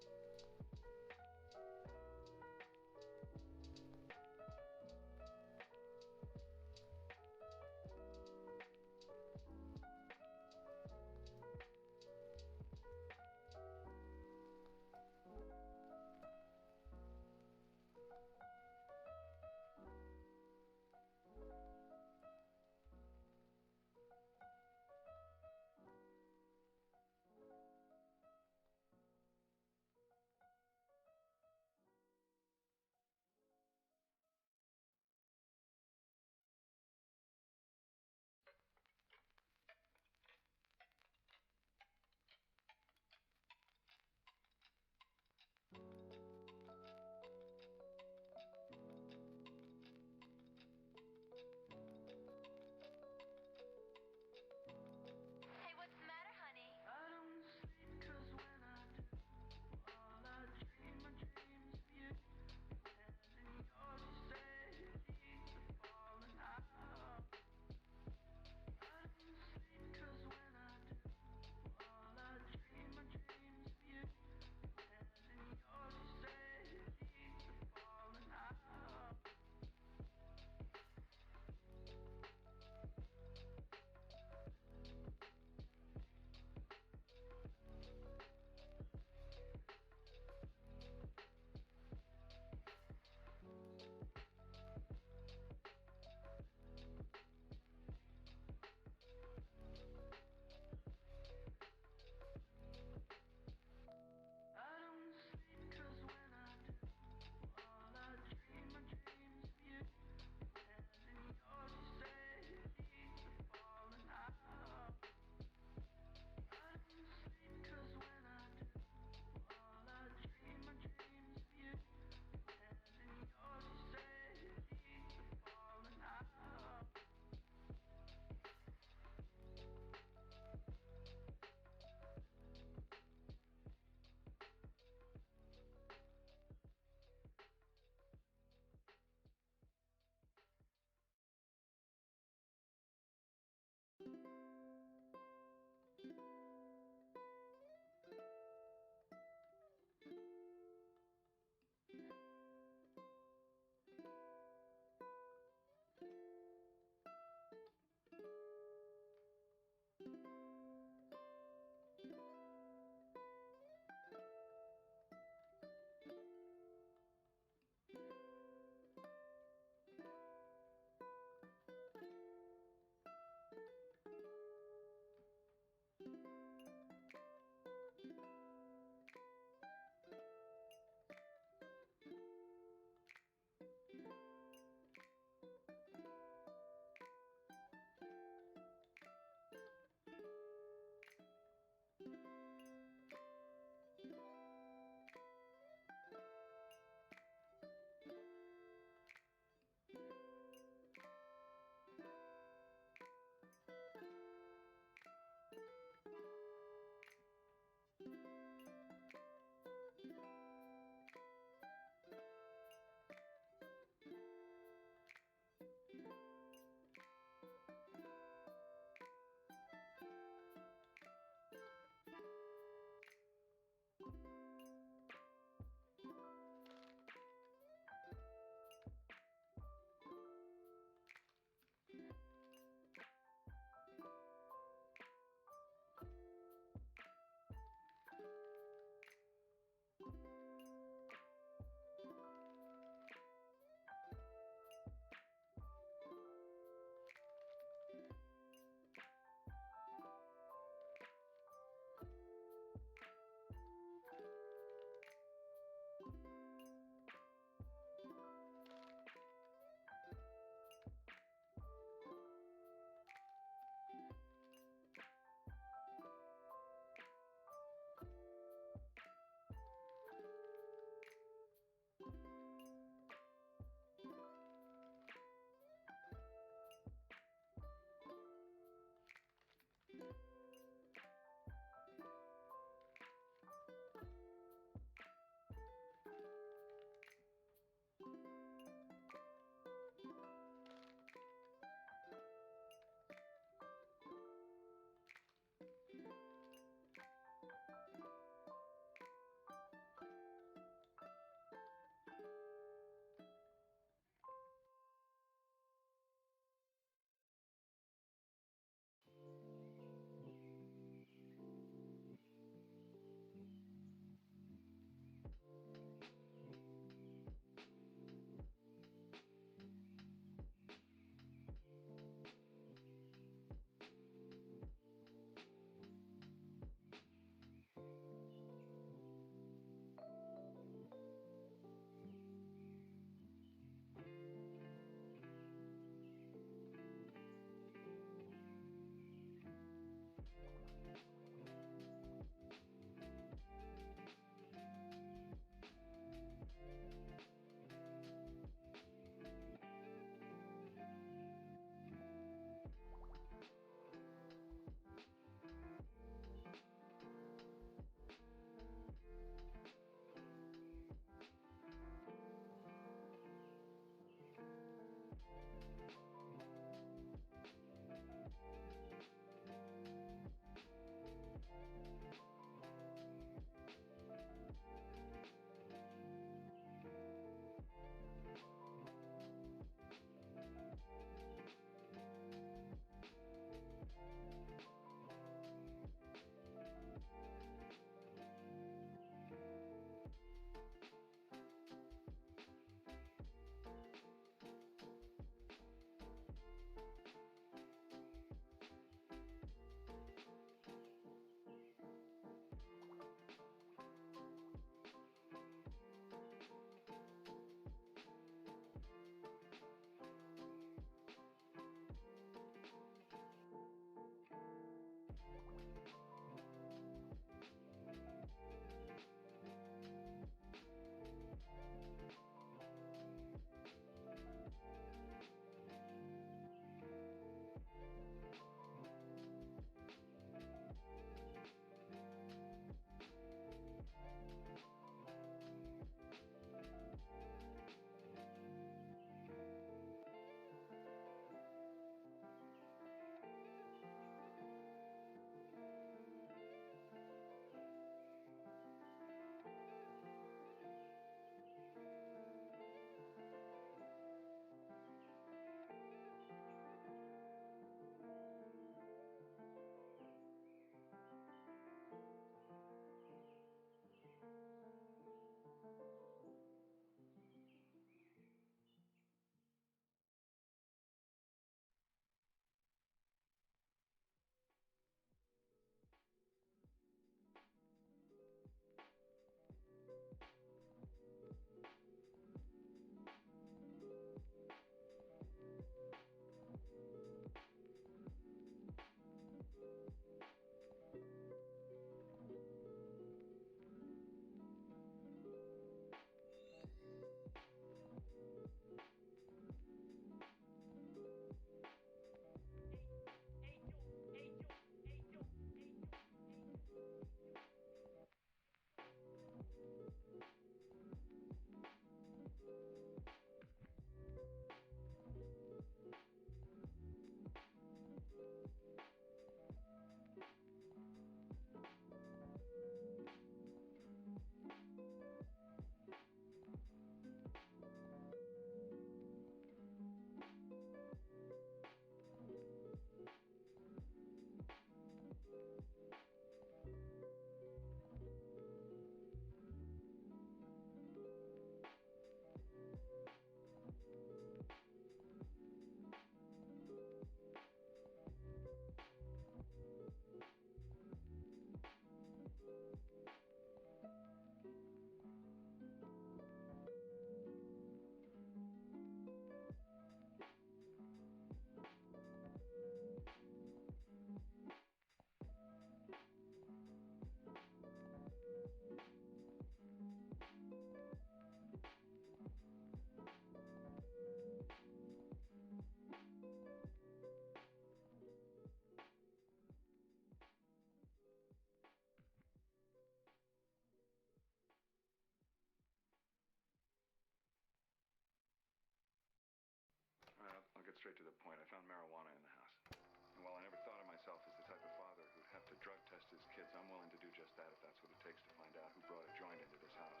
straight to the point. I found marijuana in the house. And while I never thought of myself as the type of father who'd have to drug test his kids, I'm willing to do just that if that's what it takes to find out who brought a joint into this house.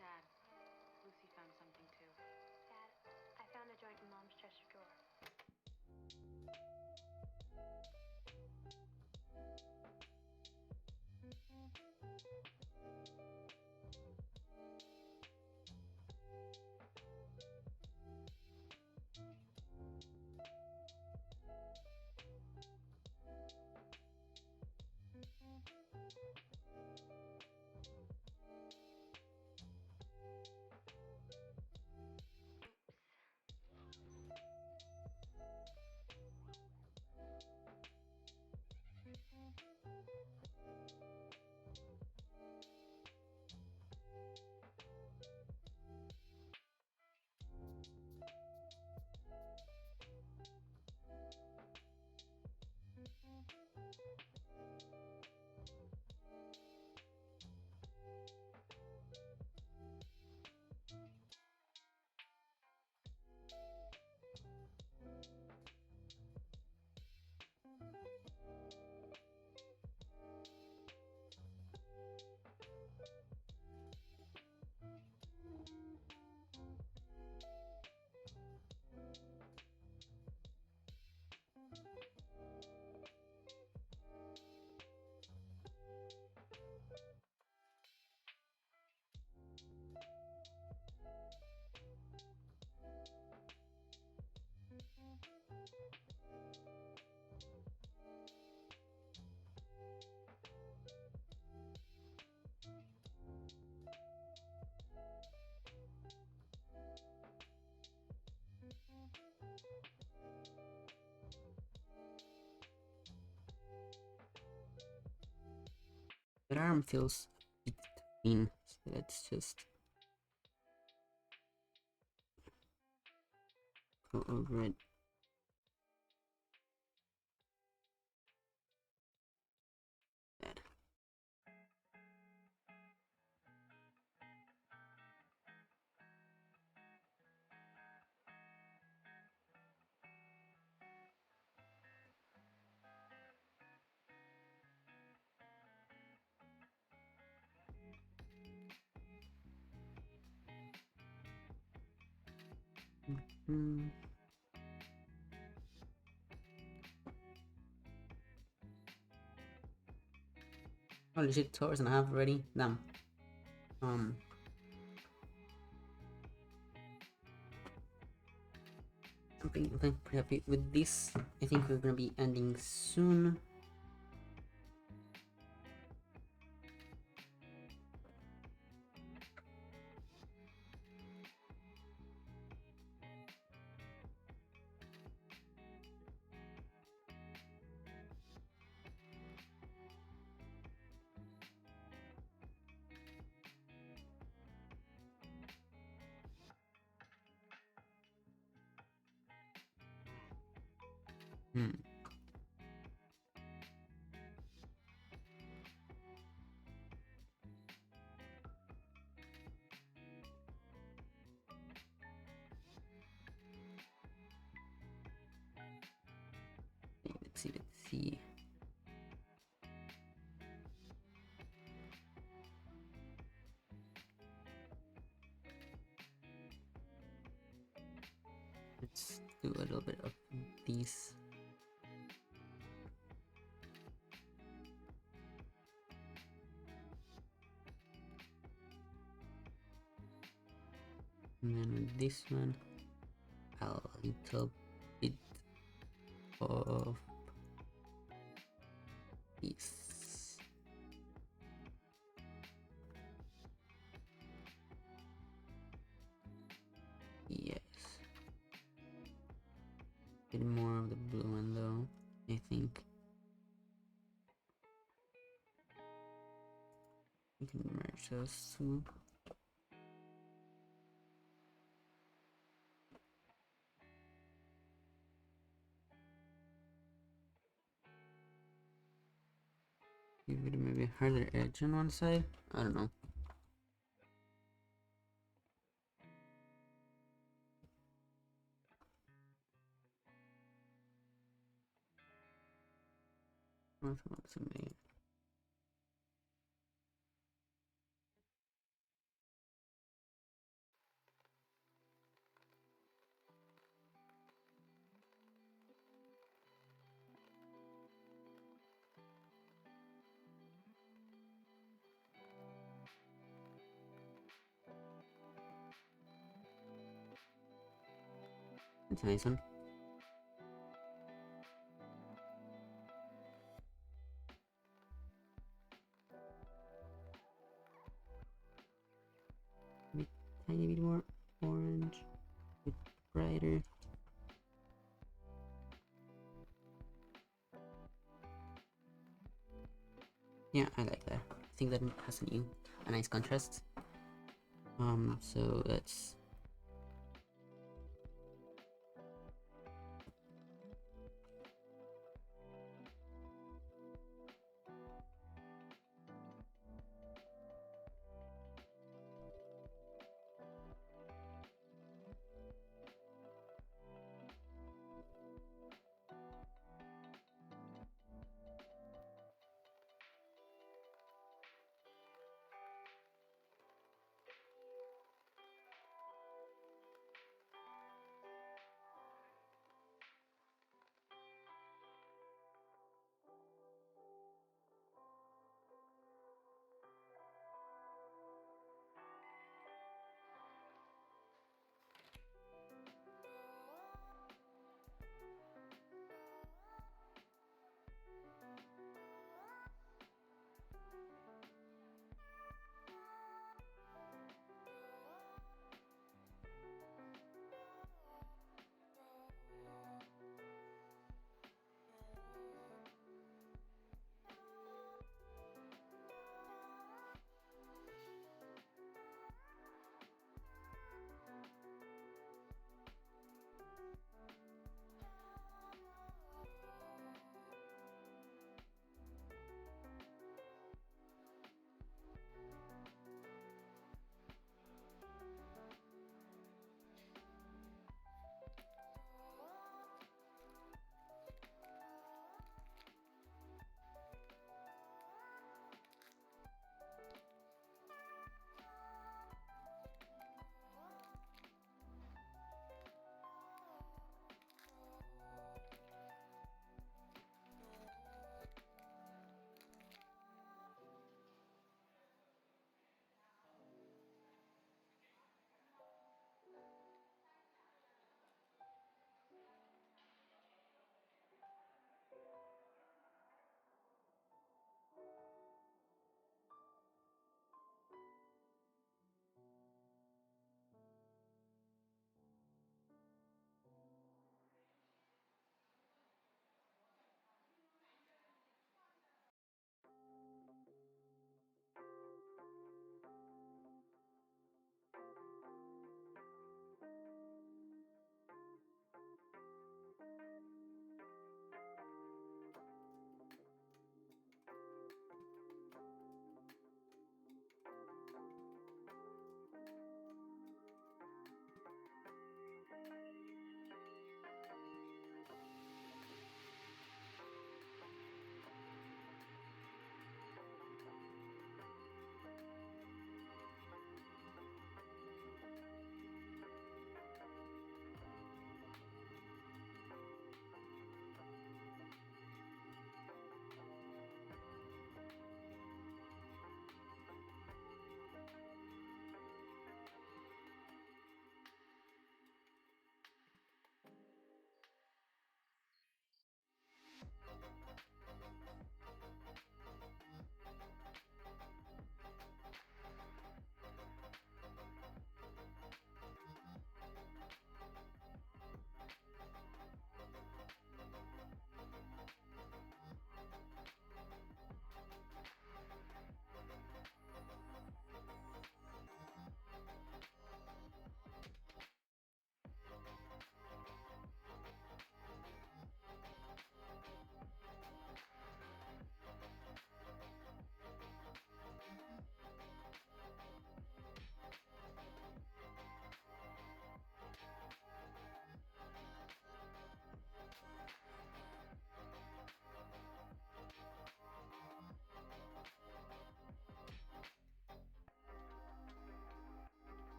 Dad, Lucy found something too. Dad, I found a joint in Mom's dresser drawer. That arm feels a bit thin, so let's just go over it. That. Hmm. Holy shit, 2 hours and a half already. Damn. I'm pretty happy with this. I think we're gonna be ending soon. Let's see. Let's do a little bit of these. And then with this one, a little bit of this. Yes. Bit more of the blue one though, I think. We can merge those two. Give it maybe a harder edge on one side. I don't know. It's a nice one. Maybe tiny bit more orange, a bit brighter. Yeah, I like that. I think that has a nice contrast. So let's.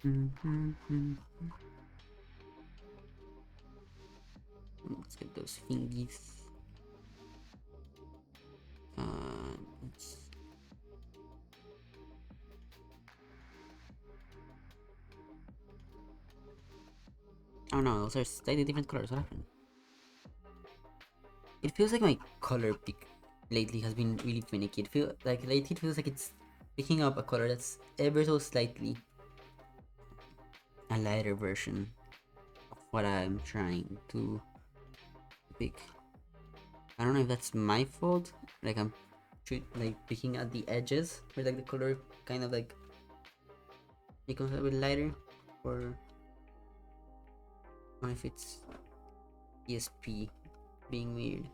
Let's get those fingies. Let's... Oh no, those are slightly different colors. What happened? It feels like my color pick lately has been really finicky. It feels like it's picking up a color that's ever so slightly a lighter version of what I'm trying to pick. I don't know if that's my fault. Like I'm picking at the edges where like the color kind of like becomes a bit lighter, or if it's ESP being weird.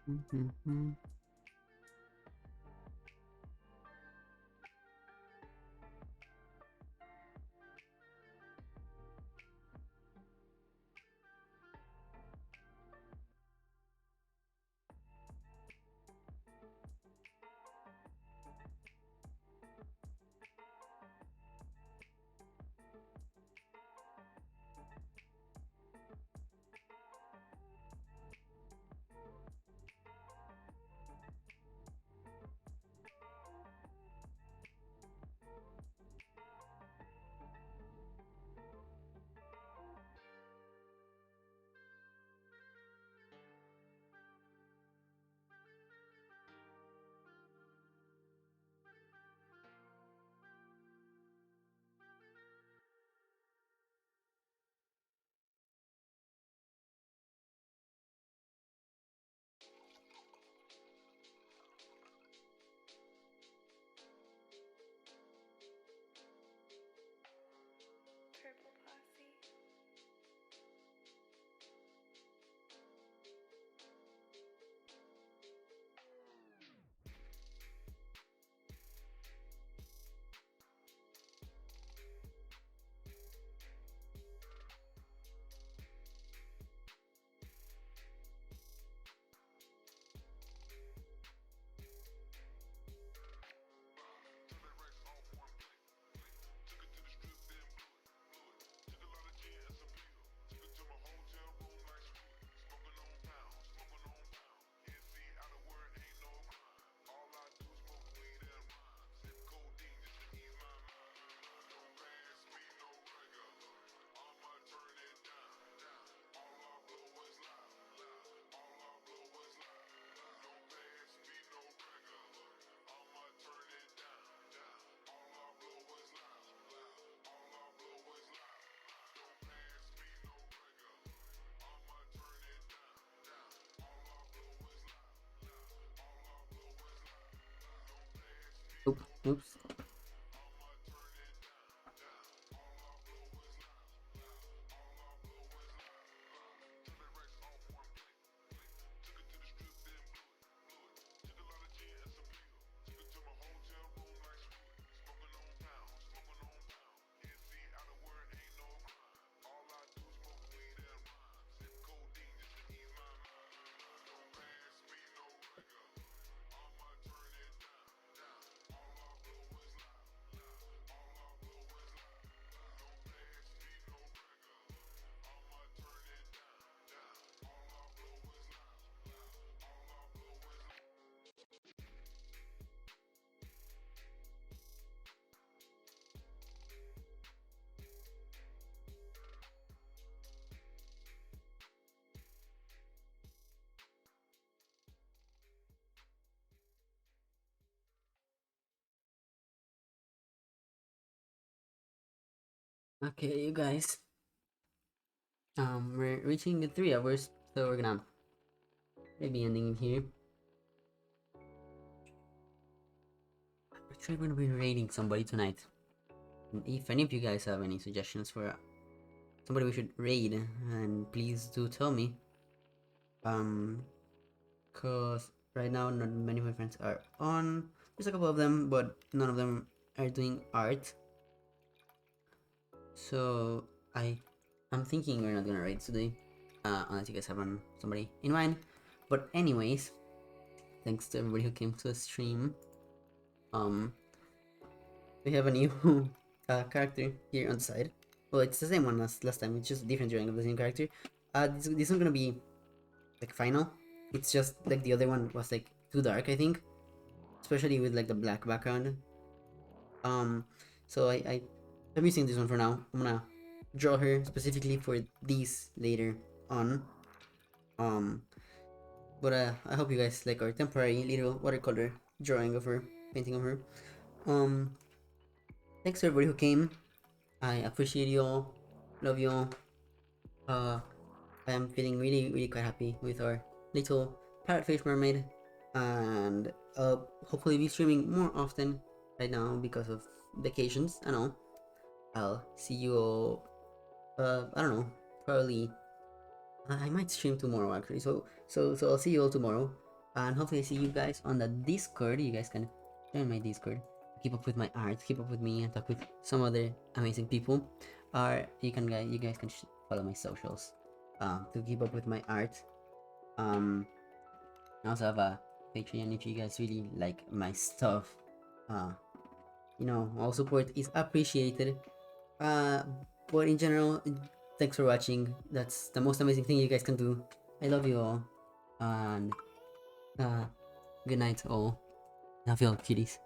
Mm-hmm. Purple Posse. Oops. Okay, you guys. We're reaching the 3 hours, so we're gonna maybe ending it here. We're gonna be raiding somebody tonight. And if any of you guys have any suggestions for somebody we should raid, and please do tell me. Cause right now not many of my friends are on. There's a couple of them, but none of them are doing art. So I'm thinking we're not gonna raid today, unless you guys have somebody in mind. But anyways, thanks to everybody who came to the stream. We have a new character here on the side. Well, it's the same one as last time. It's just a different drawing of the same character. This one's gonna be like final. It's just like the other one was like too dark, I think, especially with like the black background. So I'm using this one for now. I'm gonna draw her specifically for these later on. But I hope you guys like our temporary little watercolor drawing of her, painting of her. Thanks to everybody who came. I appreciate you all, love you all. I am feeling really quite happy with our little parrotfish mermaid, and hopefully be streaming more often right now because of vacations. I know. I'll see you all. I don't know. Probably. I might stream tomorrow actually. So I'll see you all tomorrow. and hopefully I see you guys on the Discord. You guys can join my Discord, keep up with my art, keep up with me, and talk with some other amazing people. Or you guys can follow my socials to keep up with my art. I also have a Patreon if you guys really like my stuff. All support is appreciated. Uh, but in general, thanks for watching. That's the most amazing thing you guys can do. I love you all, and good night all. Love you all, cuties.